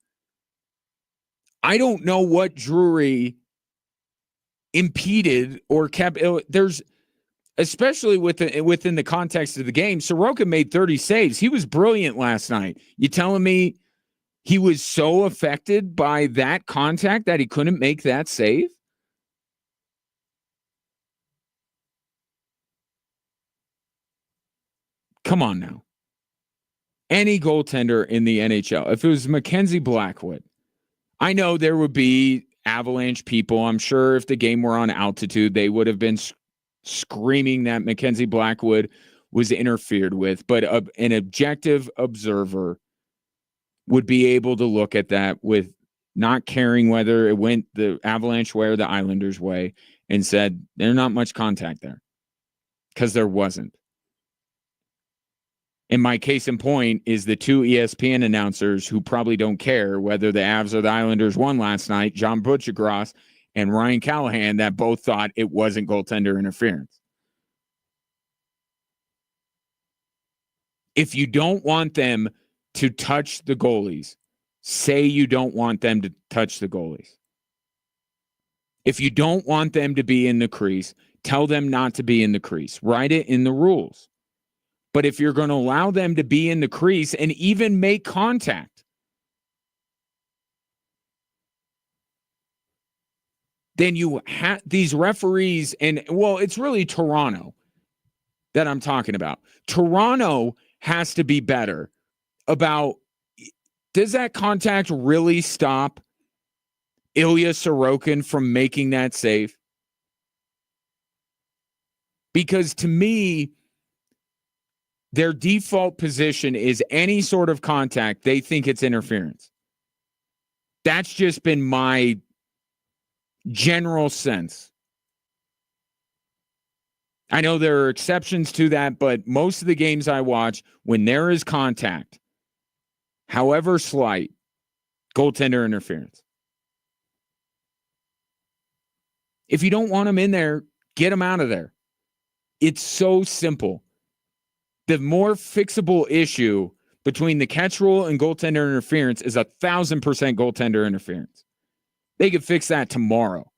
I don't know what Drury impeded or kept. There's, especially within the context of the game, Sorokin made 30 saves. He was brilliant last night. You telling me he was so affected by that contact that he couldn't make that save? Come on now. Any goaltender in the NHL, if it was Mackenzie Blackwood, I know there would be Avalanche people. I'm sure if the game were on altitude, they would have been screaming that Mackenzie Blackwood was interfered with. But an objective observer would be able to look at that with not caring whether it went the Avalanche way or the Islanders way and said, there's not much contact there, because there wasn't. And my case in point is the two ESPN announcers who probably don't care whether the Avs or the Islanders won last night, John Butchergross and Ryan Callahan, that both thought it wasn't goaltender interference. If you don't want them to touch the goalies, say you don't want them to touch the goalies. If you don't want them to be in the crease, tell them not to be in the crease. Write it in the rules. But if you're going to allow them to be in the crease and even make contact, then you have these referees, and well, it's really Toronto that I'm talking about. Toronto has to be better about, does that contact really stop Ilya Sorokin from making that save? Because to me, their default position is any sort of contact, they think it's interference. That's just been my general sense. I know there are exceptions to that, but most of the games I watch, when there is contact, however slight, goaltender interference. If you don't want them in there, get them out of there. It's so simple. The more fixable issue between the catch rule and goaltender interference is 1,000% goaltender interference. They could fix that tomorrow.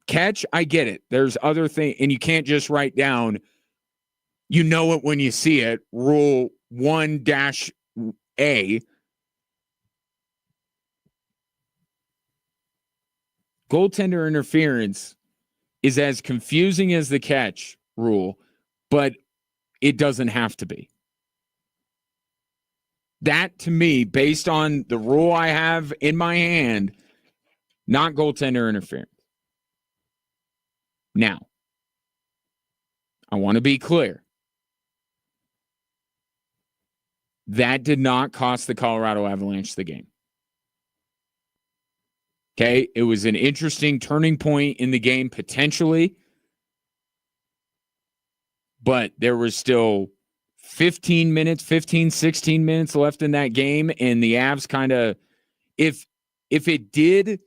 Catch, I get it. There's other things, and you can't just write down, you know it when you see it, rule 1-A. Goaltender interference is as confusing as the catch rule, but it doesn't have to be. That, to me, based on the rule I have in my hand, not goaltender interference. Now, I want to be clear. That did not cost the Colorado Avalanche the game. Okay, it was an interesting turning point in the game, potentially. But there was still 16 minutes left in that game. And the Avs kind of, if it did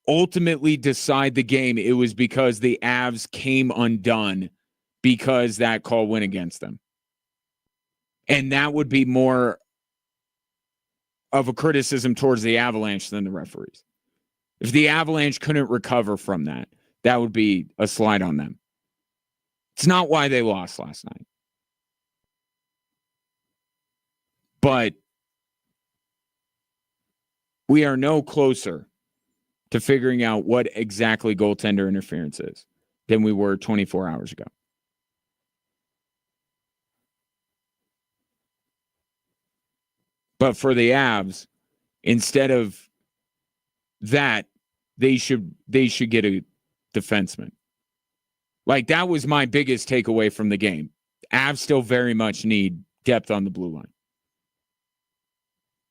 ultimately decide the game, it was because the Avs came undone because that call went against them. And that would be more of a criticism towards the Avalanche than the referees. If the Avalanche couldn't recover from that, that would be a slide on them. It's not why they lost last night. But we are no closer to figuring out what exactly goaltender interference is than we were 24 hours ago. But for the Avs, instead of that, they should get a defenseman. Like, that was my biggest takeaway from the game. Avs still very much need depth on the blue line.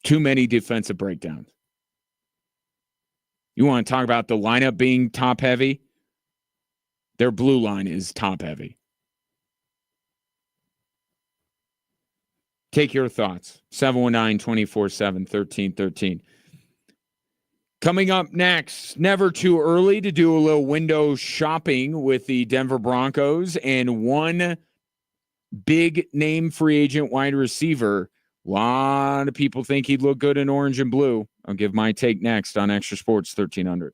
Too many defensive breakdowns. You want to talk about the lineup being top heavy? Their blue line is top heavy. Take your thoughts. 719-247-1313. Coming up next, never too early to do a little window shopping with the Denver Broncos and one big name free agent wide receiver. A lot of people think he'd look good in orange and blue. I'll give my take next on Extra Sports 1300.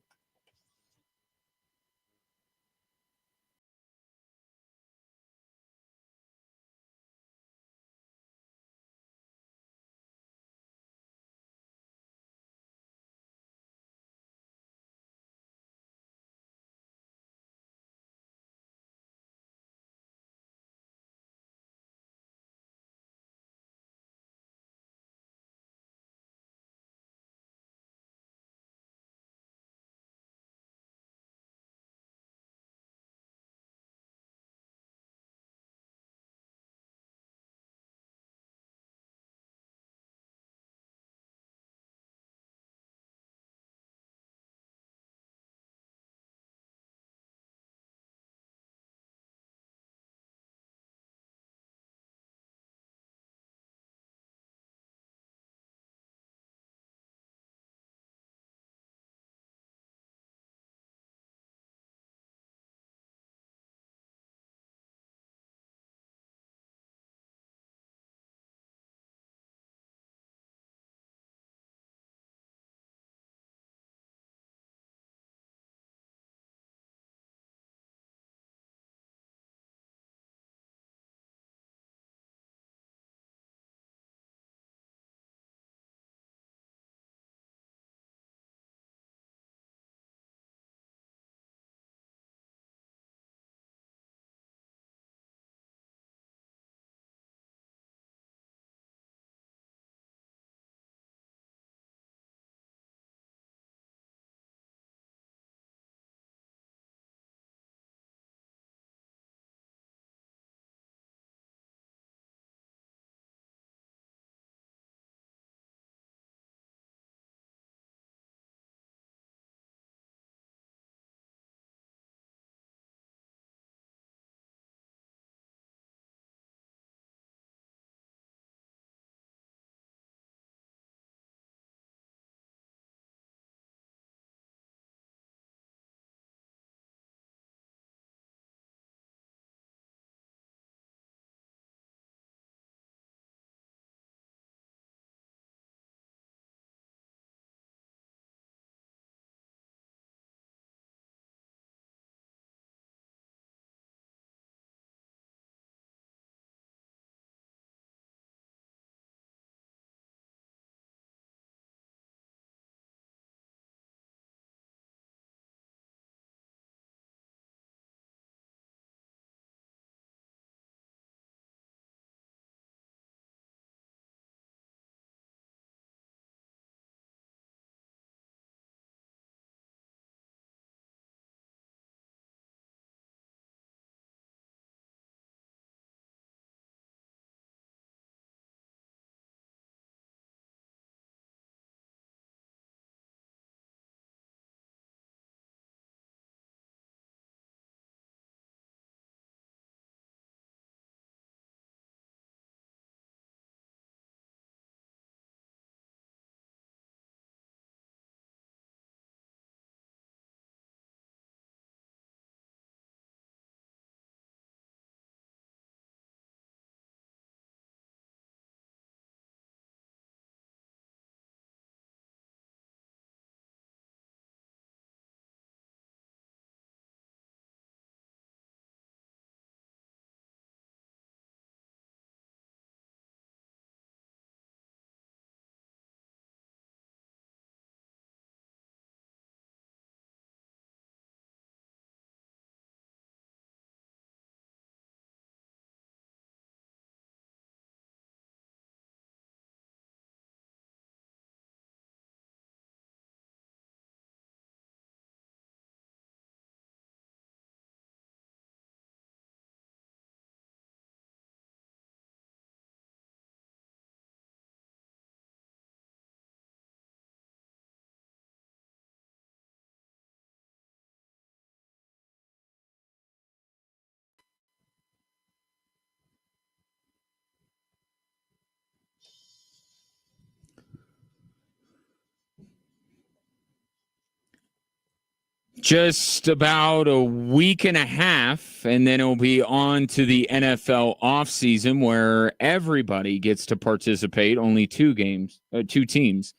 Just about a week and a half, and then it'll be on to the NFL offseason where everybody gets to participate. Only two teams,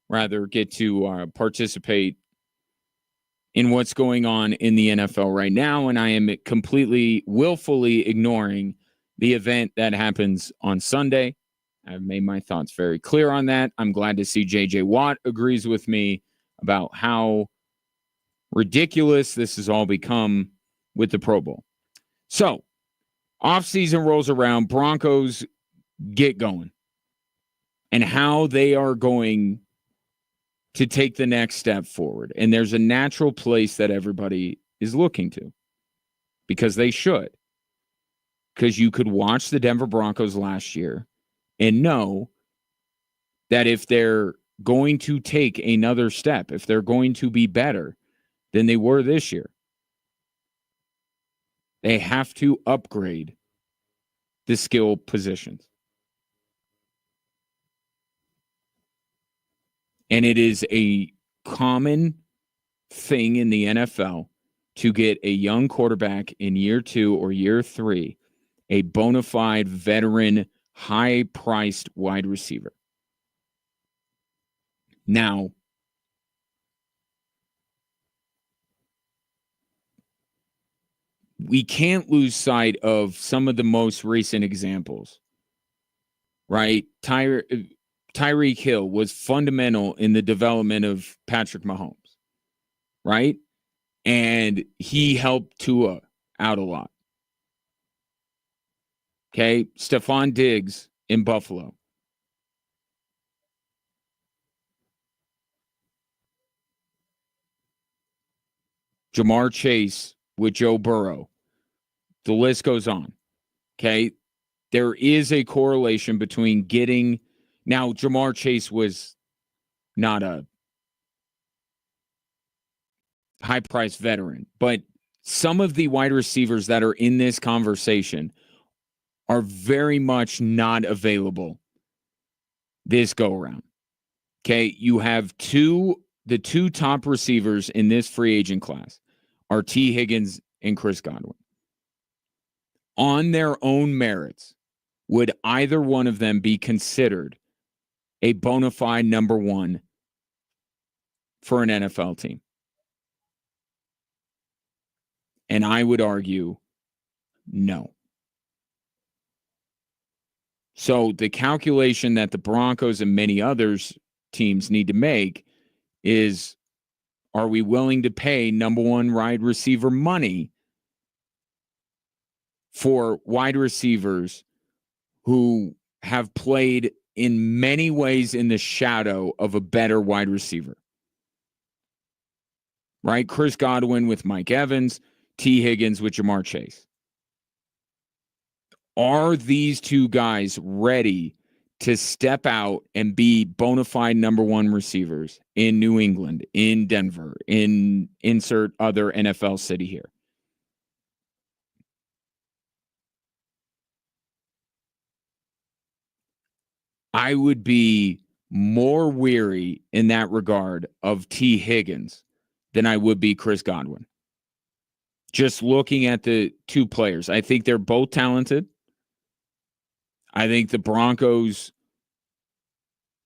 rather, get to participate in what's going on in the NFL right now. And I am completely, willfully ignoring the event that happens on Sunday. I've made my thoughts very clear on that. I'm glad to see J.J. Watt agrees with me about how ridiculous this has all become with the Pro Bowl. So, offseason rolls around, Broncos get going, and how they are going to take the next step forward. And there's a natural place that everybody is looking to, because they should. Because you could watch the Denver Broncos last year and know that if they're going to take another step, if they're going to be better than they were this year, they have to upgrade the skill positions. And it is a common thing in the NFL to get a young quarterback in year 2 or year 3, a bona fide veteran, high-priced wide receiver. Now, we can't lose sight of some of the most recent examples, right? Tyreek Hill was fundamental in the development of Patrick Mahomes, right? And he helped Tua out a lot. Okay, Stephon Diggs in Buffalo. Jamar Chase with Joe Burrow. The list goes on. Okay, there is a correlation between getting... Now, Jamar Chase was not a high-priced veteran, but some of the wide receivers that are in this conversation are very much not available this go-around. Okay, you have the two top receivers in this free agent class are T. Higgins and Chris Godwin. On their own merits, would either one of them be considered a bona fide number one for an NFL team? And I would argue no. So the calculation that the Broncos and many others teams need to make is, are we willing to pay number one wide receiver money for wide receivers who have played in many ways in the shadow of a better wide receiver? Right? Chris Godwin with Mike Evans, T. Higgins with Jamar Chase. Are these two guys ready to step out and be bona fide number one receivers in New England, in Denver, in insert other NFL city here? I would be more weary in that regard of T. Higgins than I would be Chris Godwin. Just looking at the two players, I think they're both talented. I think the Broncos,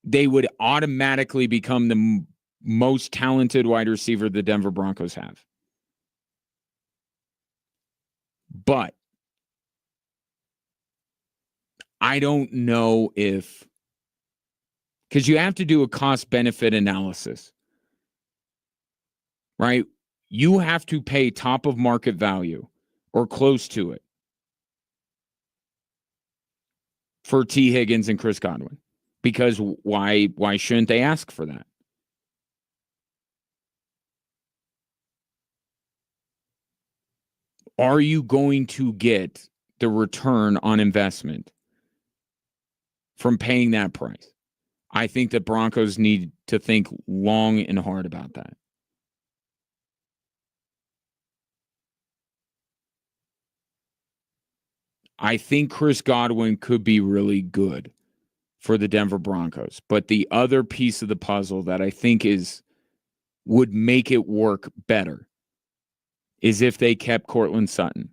they would automatically become the most talented wide receiver the Denver Broncos have. But I don't know if, because you have to do a cost-benefit analysis, right? You have to pay top of market value or close to it for T. Higgins and Chris Godwin. Because why shouldn't they ask for that? Are you going to get the return on investment from paying that price? I think the Broncos need to think long and hard about that. I think Chris Godwin could be really good for the Denver Broncos. But the other piece of the puzzle that I think would make it work better is if they kept Cortland Sutton.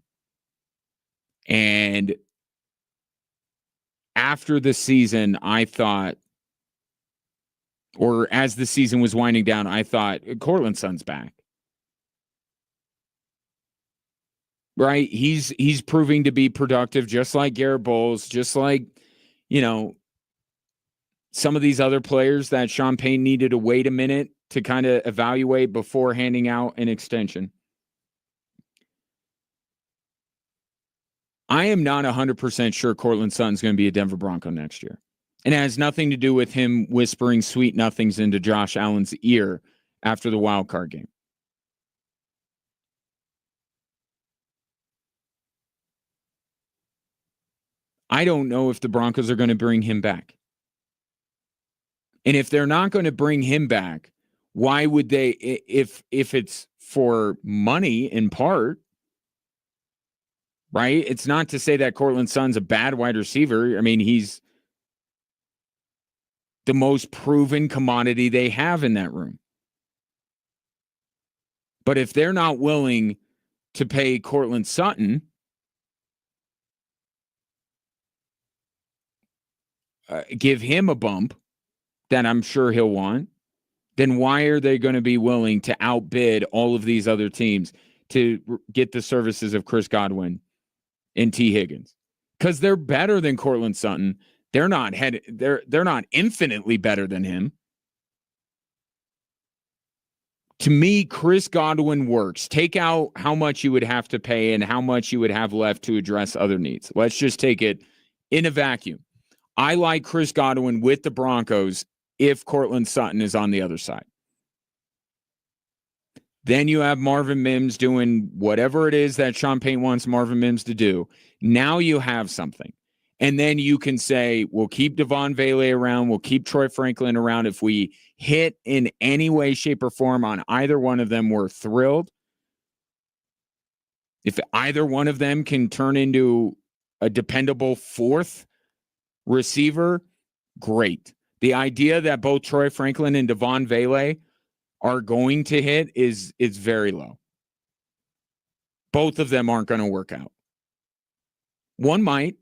And after the season, I thought, or as the season was winding down, I thought, Cortland Sutton's back. Right? He's proving to be productive, just like Garrett Bowles, just like, some of these other players that Sean Payton needed to wait a minute to kind of evaluate before handing out an extension. I am not 100% sure Cortland Sutton's going to be a Denver Bronco next year. And it has nothing to do with him whispering sweet nothings into Josh Allen's ear after the wild card game. I don't know if the Broncos are going to bring him back. And if they're not going to bring him back, why would they, if it's for money in part, right? It's not to say that Cortland Sutton's a bad wide receiver. I mean, he's the most proven commodity they have in that room. But if they're not willing to pay Cortland Sutton, give him a bump that I'm sure he'll want, then why are they going to be willing to outbid all of these other teams to get the services of Chris Godwin and T. Higgins? Because they're better than Cortland Sutton. They're not infinitely better than him. To me, Chris Godwin works. Take out how much you would have to pay and how much you would have left to address other needs. Let's just take it in a vacuum. I like Chris Godwin with the Broncos if Cortland Sutton is on the other side. Then you have Marvin Mims doing whatever it is that Sean Payton wants Marvin Mims to do. Now you have something. And then you can say, we'll keep Devon Vele around. We'll keep Troy Franklin around. If we hit in any way, shape, or form on either one of them, we're thrilled. If either one of them can turn into a dependable fourth receiver, great. The idea that both Troy Franklin and Devon Vele are going to hit is very low. Both of them aren't going to work out. One might,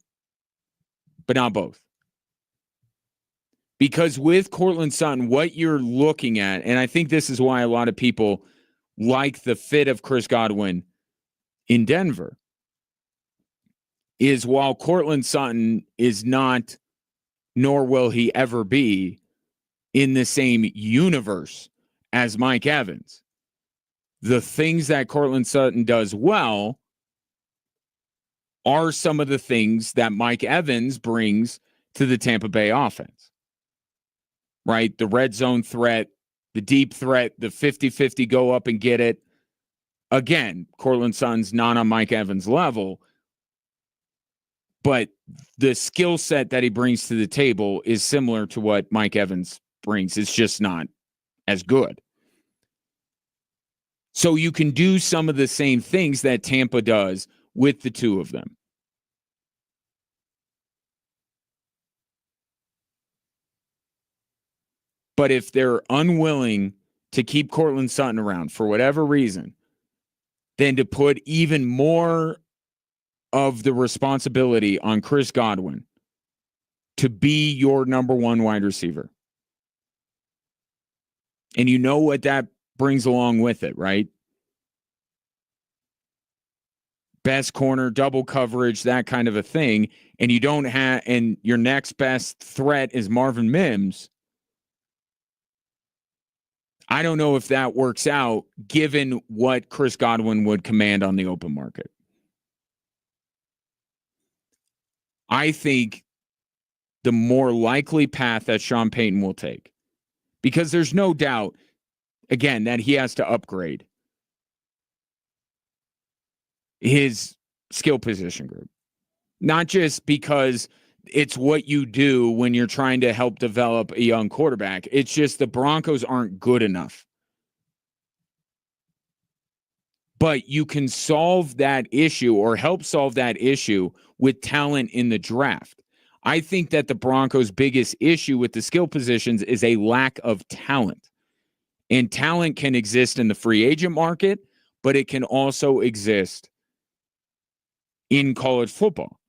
but not both. Because with Cortland Sutton, what you're looking at, and I think this is why a lot of people like the fit of Chris Godwin in Denver, is while Cortland Sutton is not, nor will he ever be, in the same universe as Mike Evans, the things that Cortland Sutton does well are some of the things that Mike Evans brings to the Tampa Bay offense. Right? The red zone threat, the deep threat, the 50-50 go up and get it. Again, Cortland Sutton's not on Mike Evans' level, but the skill set that he brings to the table is similar to what Mike Evans brings. It's just not as good. So you can do some of the same things that Tampa does with the two of them. But if they're unwilling to keep Cortland Sutton around for whatever reason, then to put even more of the responsibility on Chris Godwin to be your number one wide receiver. And you know what that brings along with it, right? Best corner, double coverage, that kind of a thing. And you don't have, and your next best threat is Marvin Mims. I don't know if that works out given what Chris Godwin would command on the open market. I think the more likely path that Sean Payton will take, because there's no doubt, again, that he has to upgrade his skill position group. Not just because it's what you do when you're trying to help develop a young quarterback. It's just the Broncos aren't good enough. But you can solve that issue or help solve that issue with talent in the draft. I think that the Broncos' biggest issue with the skill positions is a lack of talent. And talent can exist in the free agent market, but it can also exist in college football.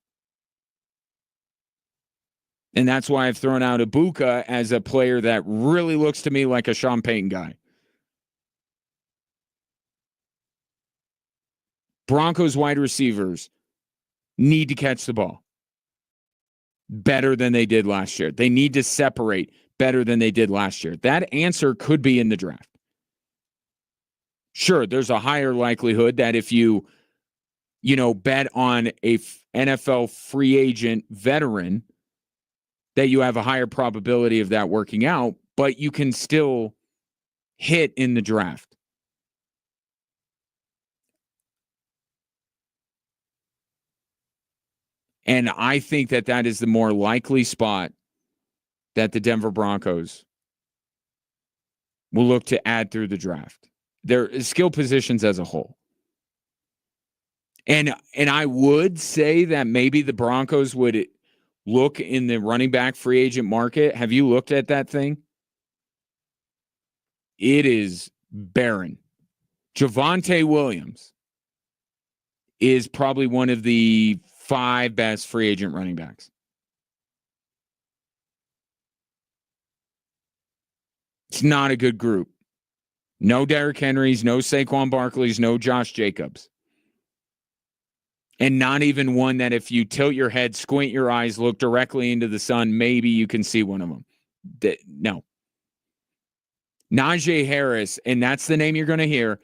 And that's why I've thrown out Ibuka as a player that really looks to me like a Sean Payton guy. Broncos wide receivers need to catch the ball better than they did last year. They need to separate better than they did last year. That answer could be in the draft. Sure, there's a higher likelihood that if you bet on a NFL free agent veteran, that you have a higher probability of that working out, but you can still hit in the draft. And I think that is the more likely spot that the Denver Broncos will look to add through the draft. Their skill positions as a whole. And I would say that maybe the Broncos would look in the running back free agent market. Have you looked at that thing? It is barren. Javonte Williams is probably one of the 5 best free agent running backs. It's not a good group. No Derrick Henrys, no Saquon Barkleys, no Josh Jacobs. And not even one that if you tilt your head, squint your eyes, look directly into the sun, maybe you can see one of them. No. Najee Harris, and that's the name you're going to hear.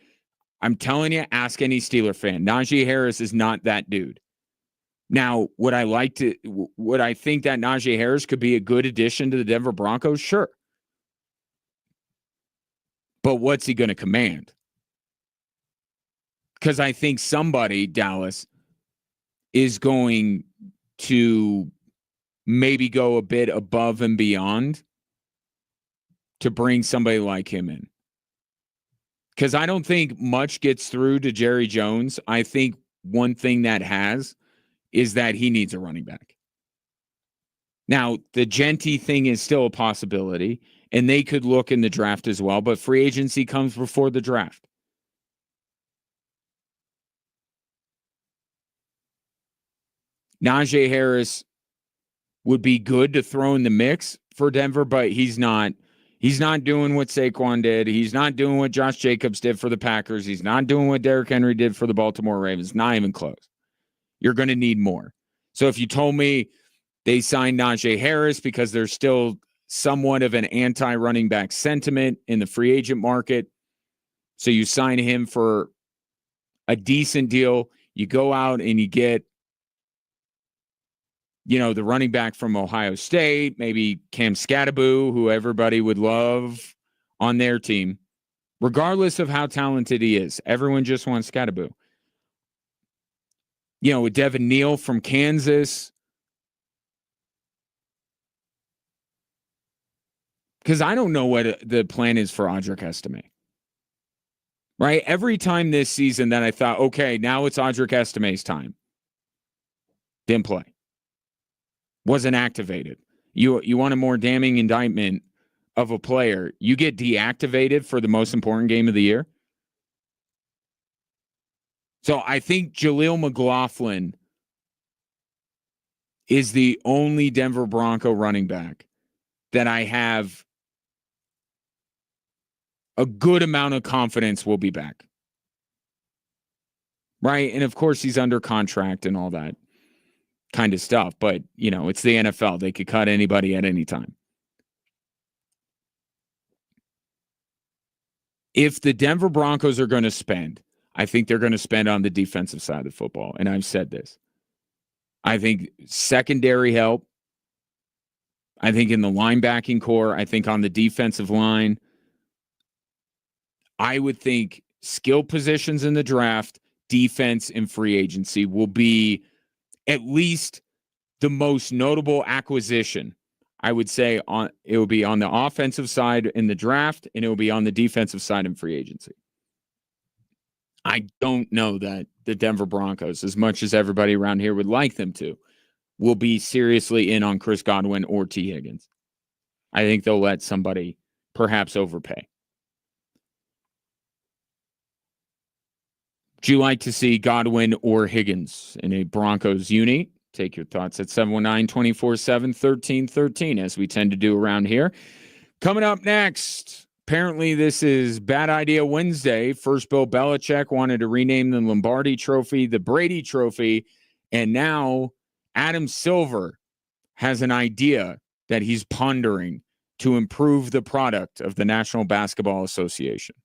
I'm telling you, ask any Steeler fan. Najee Harris is not that dude. Now, would I think that Najee Harris could be a good addition to the Denver Broncos? Sure. But what's he going to command? Because I think somebody, Dallas, is going to maybe go a bit above and beyond to bring somebody like him in. Because I don't think much gets through to Jerry Jones. I think one thing that is that he needs a running back. Now, the Genty thing is still a possibility, and they could look in the draft as well, but free agency comes before the draft. Najee Harris would be good to throw in the mix for Denver, but he's not doing what Saquon did. He's not doing what Josh Jacobs did for the Packers. He's not doing what Derrick Henry did for the Baltimore Ravens. Not even close. You're going to need more. So if you told me they signed Najee Harris because there's still somewhat of an anti-running back sentiment in the free agent market, so you sign him for a decent deal, you go out and you get the running back from Ohio State, maybe Cam Skattebo, who everybody would love on their team, regardless of how talented he is. Everyone just wants Skattebo. With Devin Neal from Kansas. Because I don't know what the plan is for Audric Estime. Right? Every time this season that I thought, okay, now it's Audric Estime's time. Didn't play. Wasn't activated. You want a more damning indictment of a player. You get deactivated for the most important game of the year. So I think Jaleel McLaughlin is the only Denver Bronco running back that I have a good amount of confidence will be back. Right? And of course he's under contract and all that kind of stuff. But, it's the NFL. They could cut anybody at any time. If the Denver Broncos are going to spend, I think they're going to spend on the defensive side of the football. And I've said this. I think secondary help. I think in the linebacking core. I think on the defensive line. I would think skill positions in the draft, defense, and free agency will be at least the most notable acquisition. I would say it will be on the offensive side in the draft, and it will be on the defensive side in free agency. I don't know that the Denver Broncos, as much as everybody around here would like them to, will be seriously in on Chris Godwin or T. Higgins. I think they'll let somebody perhaps overpay. Would you like to see Godwin or Higgins in a Broncos uni? Take your thoughts at 719-247-1313, as we tend to do around here. Coming up next, apparently this is Bad Idea Wednesday. First, Bill Belichick wanted to rename the Lombardi Trophy the Brady Trophy, and now Adam Silver has an idea that he's pondering to improve the product of the National Basketball Association.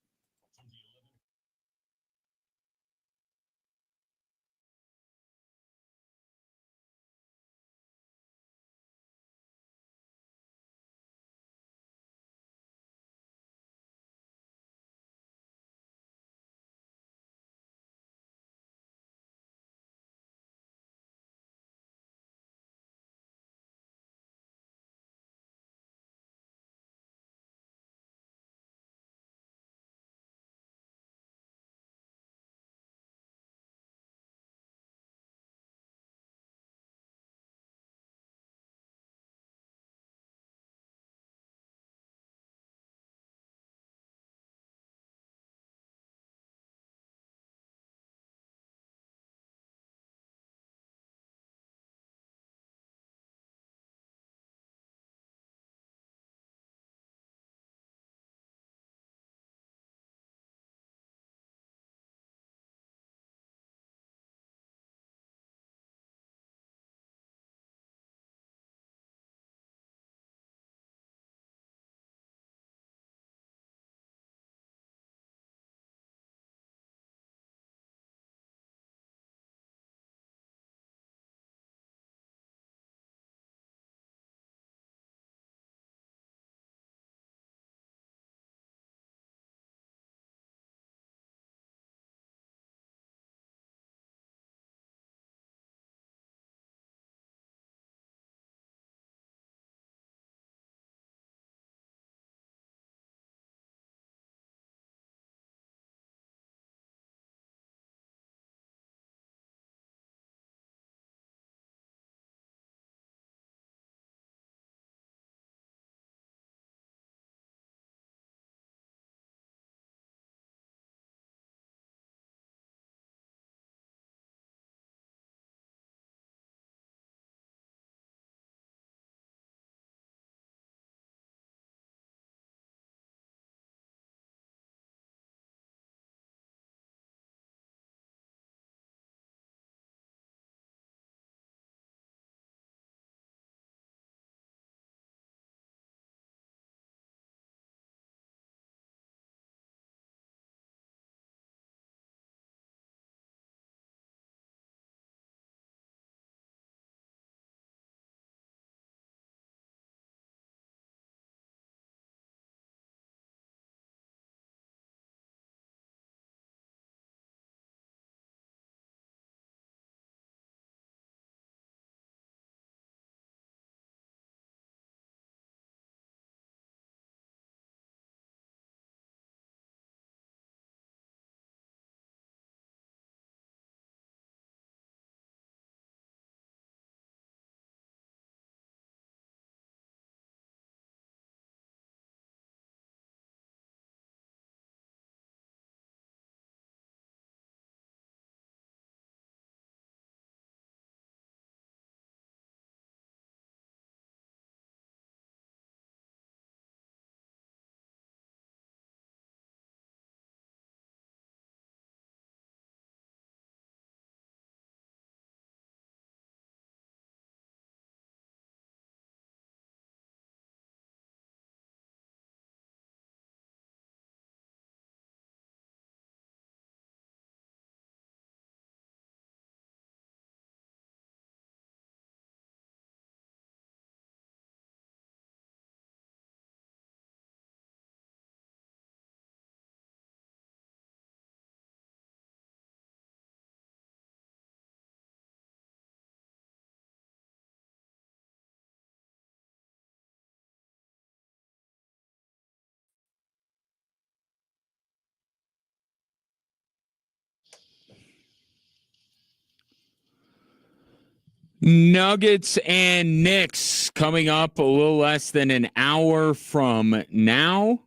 Nuggets and Knicks coming up a little less than an hour from now.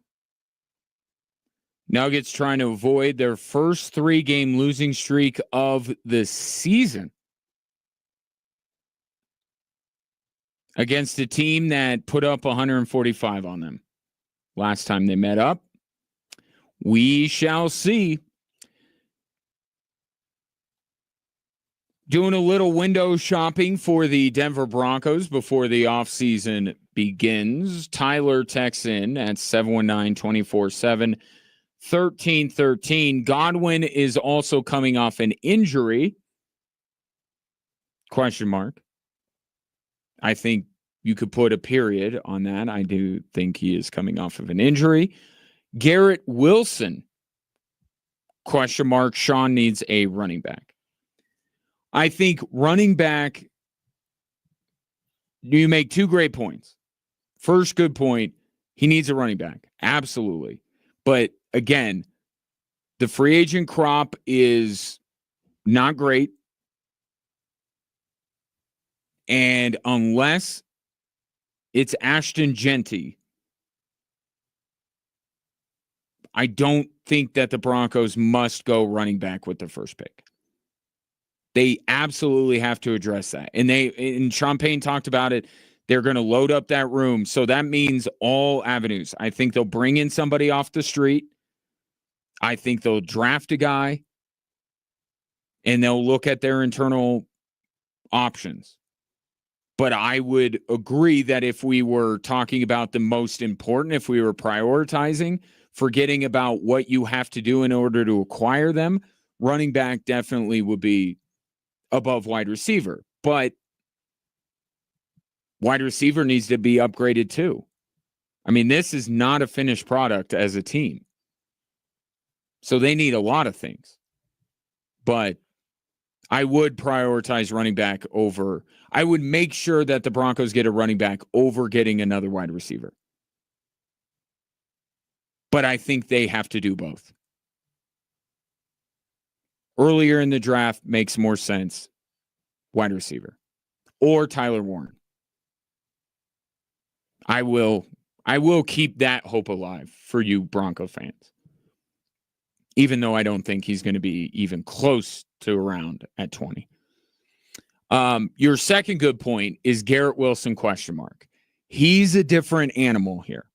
Nuggets trying to avoid their first 3-game losing streak of the season against a team that put up 145 on them last time they met up. We shall see. Doing a little window shopping for the Denver Broncos before the offseason begins. Tyler texts in at 719-247-1313. Godwin is also coming off an injury. Question mark. I think you could put a period on that. I do think he is coming off of an injury. Garrett Wilson. Question mark. Sean needs a running back. I think running back, you make two great points. First good point, he needs a running back. Absolutely. But again, the free agent crop is not great. And unless it's Ashton Genty, I don't think that the Broncos must go running back with the first pick. They absolutely have to address that. And Sean Payne talked about it. They're going to load up that room. So that means all avenues. I think they'll bring in somebody off the street. I think they'll draft a guy. And they'll look at their internal options. But I would agree that if we were talking about the most important, if we were prioritizing, forgetting about what you have to do in order to acquire them, running back definitely would be above wide receiver. But wide receiver needs to be upgraded too. I mean, this is not a finished product as a team. So they need a lot of things. But I would prioritize running back over. I would make sure that the Broncos get a running back over getting another wide receiver. But I think they have to do both. Earlier in the draft makes more sense. Wide receiver. Or Tyler Warren. I will keep that hope alive for you Bronco fans. Even though I don't think he's going to be even close to around at 20. Your second good point is Garrett Wilson ? He's a different animal here.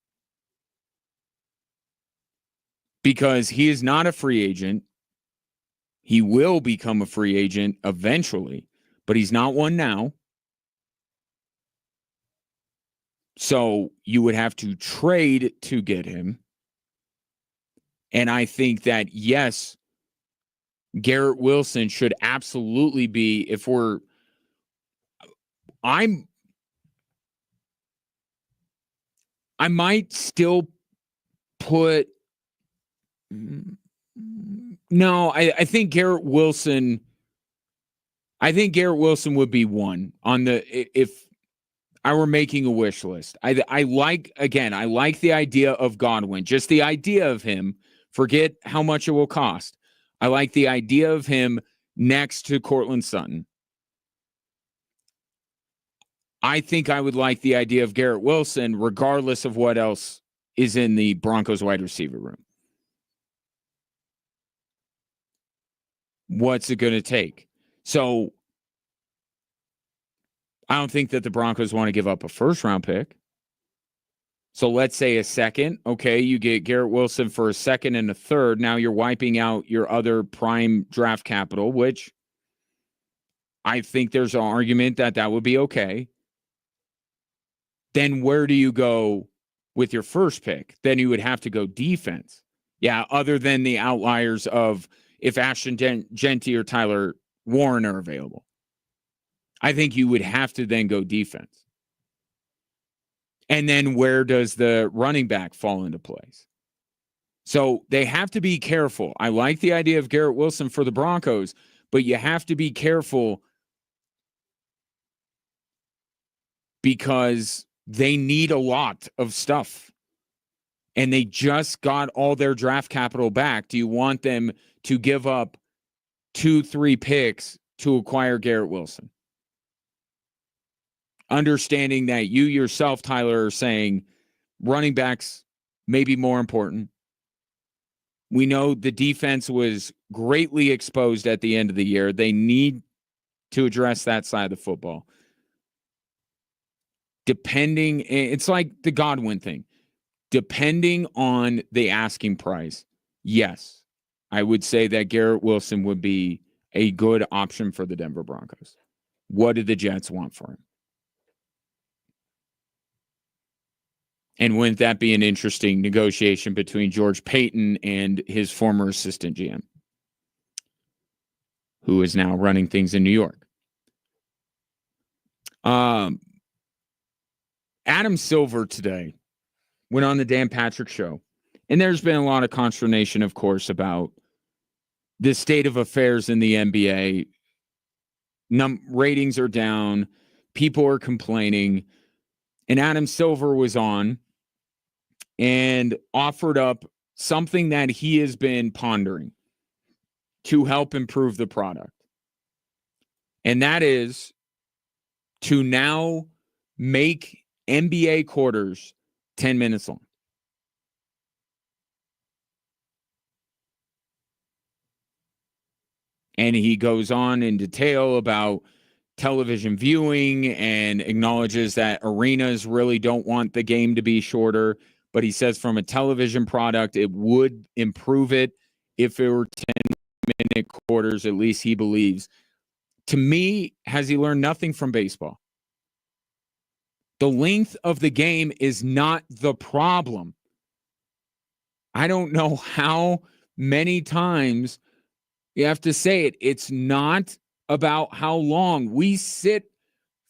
Because he is not a free agent. He will become a free agent eventually, but he's not one now. So you would have to trade to get him. And I think that, yes, Garrett Wilson should absolutely be, I might still put, no, I think Garrett Wilson would be one on if I were making a wish list. I like the idea of Godwin, just the idea of him. Forget how much it will cost. I like the idea of him next to Courtland Sutton. I think I would like the idea of Garrett Wilson, regardless of what else is in the Broncos wide receiver room. What's it going to take? So I don't think that the Broncos want to give up a first-round pick. So let's say a second. Okay, you get Garrett Wilson for a second and a third. Now you're wiping out your other prime draft capital, which I think there's an argument that would be okay. Then where do you go with your first pick? Then you would have to go defense. Yeah, other than the outliers of if Ashton Genty or Tyler Warren are available. I think you would have to then go defense. And then where does the running back fall into place? So they have to be careful. I like the idea of Garrett Wilson for the Broncos, but you have to be careful because they need a lot of stuff. And they just got all their draft capital back. Do you want them to give up 2-3 picks to acquire Garrett Wilson? Understanding that you yourself, Tyler, are saying running backs may be more important. We know the defense was greatly exposed at the end of the year. They need to address that side of the football. It's like the Godwin thing. Depending on the asking price, yes, I would say that Garrett Wilson would be a good option for the Denver Broncos. What do the Jets want for him? And wouldn't that be an interesting negotiation between George Payton and his former assistant GM, who is now running things in New York? Adam Silver today went on the Dan Patrick Show, and there's been a lot of consternation, of course, about the state of affairs in the NBA. Ratings are down. People are complaining. And Adam Silver was on and offered up something that he has been pondering to help improve the product. And that is to now make NBA quarters 10 minutes long. And he goes on in detail about television viewing and acknowledges that arenas really don't want the game to be shorter. But he says from a television product, it would improve it if it were 10-minute quarters, at least he believes. To me, has he learned nothing from baseball? The length of the game is not the problem. I don't know how many times you have to say it. It's not about how long. We sit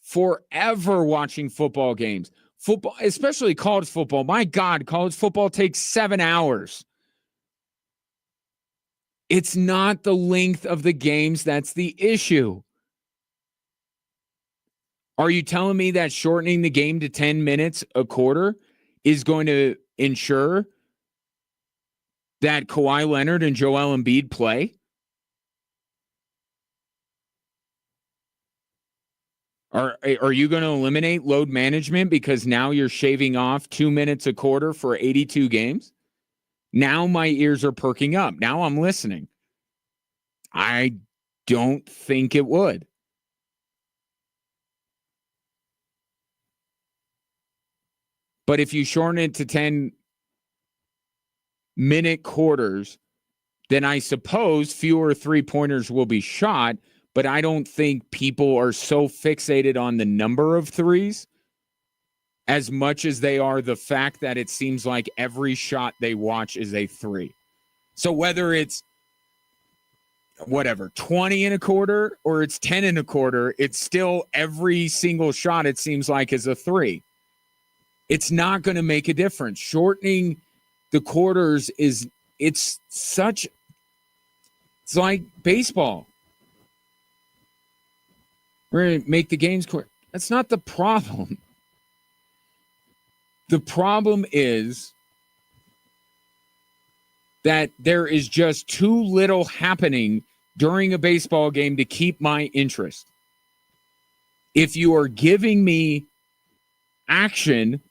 forever watching football games. Football, especially college football. My God, college football takes 7 hours. It's not the length of the games that's the issue. Are you telling me that shortening the game to 10 minutes a quarter is going to ensure that Kawhi Leonard and Joel Embiid play? Are you going to eliminate load management because now you're shaving off 2 minutes a quarter for 82 games? Now my ears are perking up. Now I'm listening. I don't think it would. But if you shorten it to 10-minute quarters, then I suppose fewer three-pointers will be shot. But I don't think people are so fixated on the number of threes as much as they are the fact that it seems like every shot they watch is a three. So whether it's 20 and a quarter or it's 10 and a quarter, it's still every single shot it seems like is a three. It's not going to make a difference. Shortening the quarters it's like baseball. We're going to make the games quick. That's not the problem. The problem is that there is just too little happening during a baseball game to keep my interest. If you are giving me action,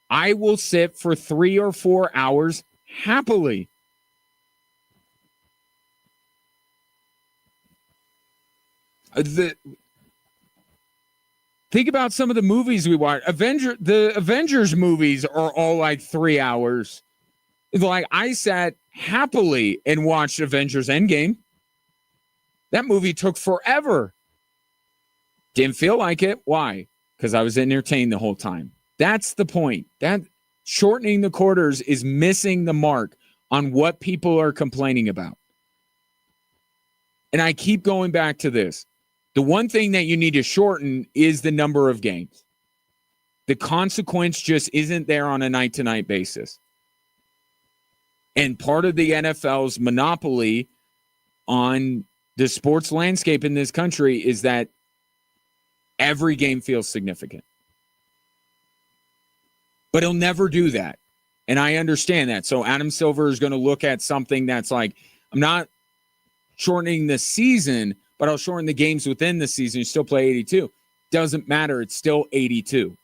I will sit for 3 or 4 hours happily. Think about some of the movies we watch. The Avengers movies are all like 3 hours. Like I sat happily and watched Avengers Endgame. That movie took forever. Didn't feel like it. Why? Because I was entertained the whole time. That's the point. That shortening the quarters is missing the mark on what people are complaining about. And I keep going back to this. The one thing that you need to shorten is the number of games. The consequence just isn't there on a night-to-night basis. And part of the NFL's monopoly on the sports landscape in this country is that every game feels significant. But he'll never do that. And I understand that. So Adam Silver is going to look at something that's like, I'm not shortening the season, but I'll shorten the games within the season. You still play 82. Doesn't matter. It's still 82.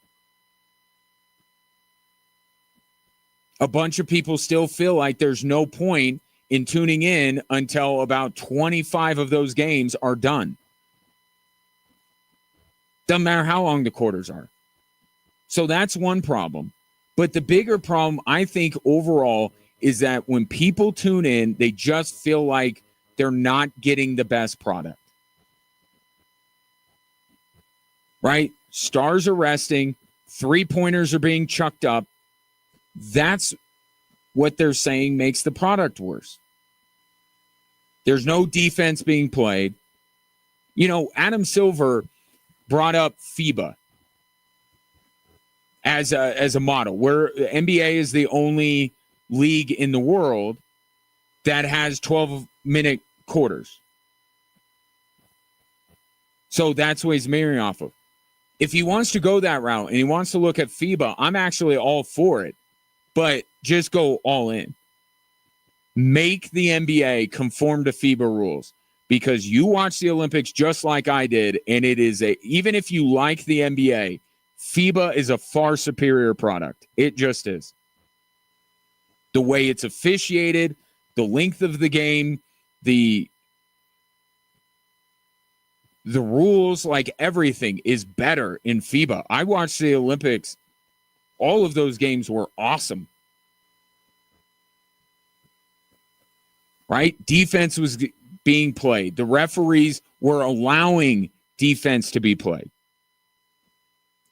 A bunch of people still feel like there's no point in tuning in until about 25 of those games are done. Doesn't matter how long the quarters are. So that's one problem. But the bigger problem, I think, overall, is that when people tune in, they just feel like they're not getting the best product. Right? Stars are resting. Three-pointers are being chucked up. That's what they're saying makes the product worse. There's no defense being played. You know, Adam Silver brought up FIBA as a model, where NBA is the only league in the world that has 12-minute quarters. So that's what he's mirroring off of. If he wants to go that route and he wants to look at FIBA, I'm actually all for it. But just go all in. Make the NBA conform to FIBA rules. Because you watch the Olympics just like I did, and it is even if you like the NBA, FIBA is a far superior product. It just is. The way it's officiated, the length of the game, the rules, like everything is better in FIBA. I watched the Olympics. All of those games were awesome. Right? Defense was being played. The referees were allowing defense to be played.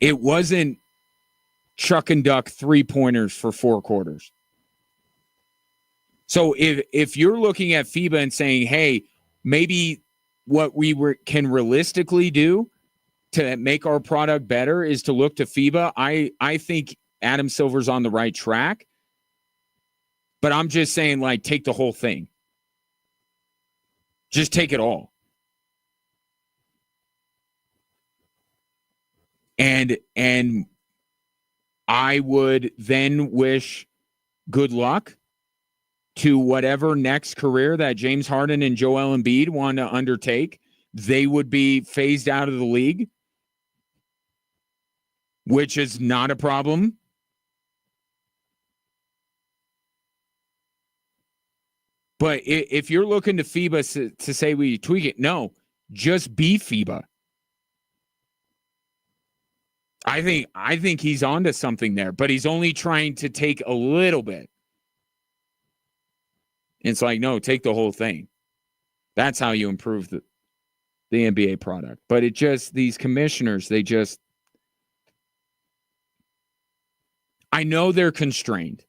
It wasn't chuck and duck three-pointers for 4 quarters. So if you're looking at FIBA and saying, hey, maybe what we can realistically do to make our product better is to look to FIBA, I think Adam Silver's on the right track. But I'm just saying, like, take the whole thing. Just take it all. And I would then wish good luck to whatever next career that James Harden and Joel Embiid want to undertake. They would be phased out of the league, which is not a problem. But if you're looking to FIBA to say we tweak it, no, just be FIBA. I think he's onto something there, but he's only trying to take a little bit. It's like, no, take the whole thing. That's how you improve the NBA product. But it just, these commissioners, I know they're constrained.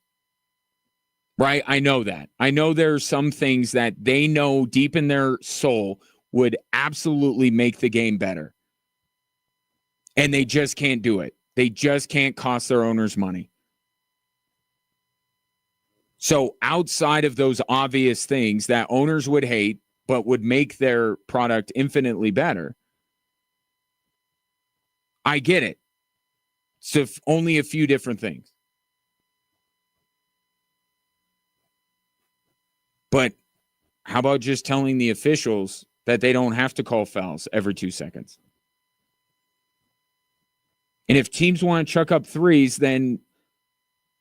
Right? I know that. I know there are some things that they know deep in their soul would absolutely make the game better. And they just can't do it. They just can't cost their owners money. So outside of those obvious things that owners would hate, but would make their product infinitely better, I get it. So only a few different things. But how about just telling the officials that they don't have to call fouls every 2 seconds? And if teams want to chuck up threes, then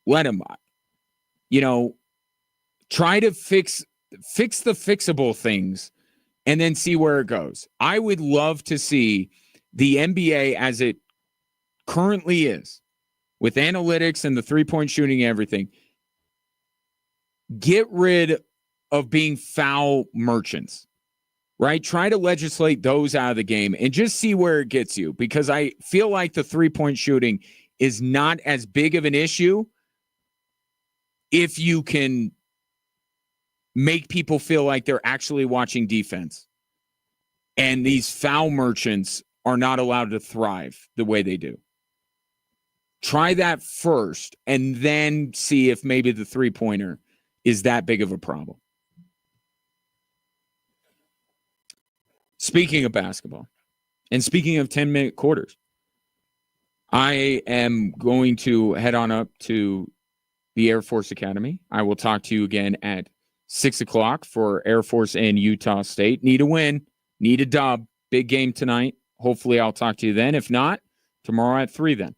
let them. You know, try to fix the fixable things and then see where it goes. I would love to see the NBA as it currently is, with analytics and the three-point shooting and everything, get rid of being foul merchants, right? Try to legislate those out of the game and just see where it gets you, because I feel like the three-point shooting is not as big of an issue if you can make people feel like they're actually watching defense. And these foul merchants are not allowed to thrive the way they do. Try that first and then see if maybe the three-pointer is that big of a problem. Speaking of basketball, and speaking of 10-minute quarters, I am going to head on up to the Air Force Academy. I will talk to you again at 6 o'clock for Air Force and Utah State. Need a win, need a dub. Big game tonight. Hopefully I'll talk to you then. If not, tomorrow at 3 then.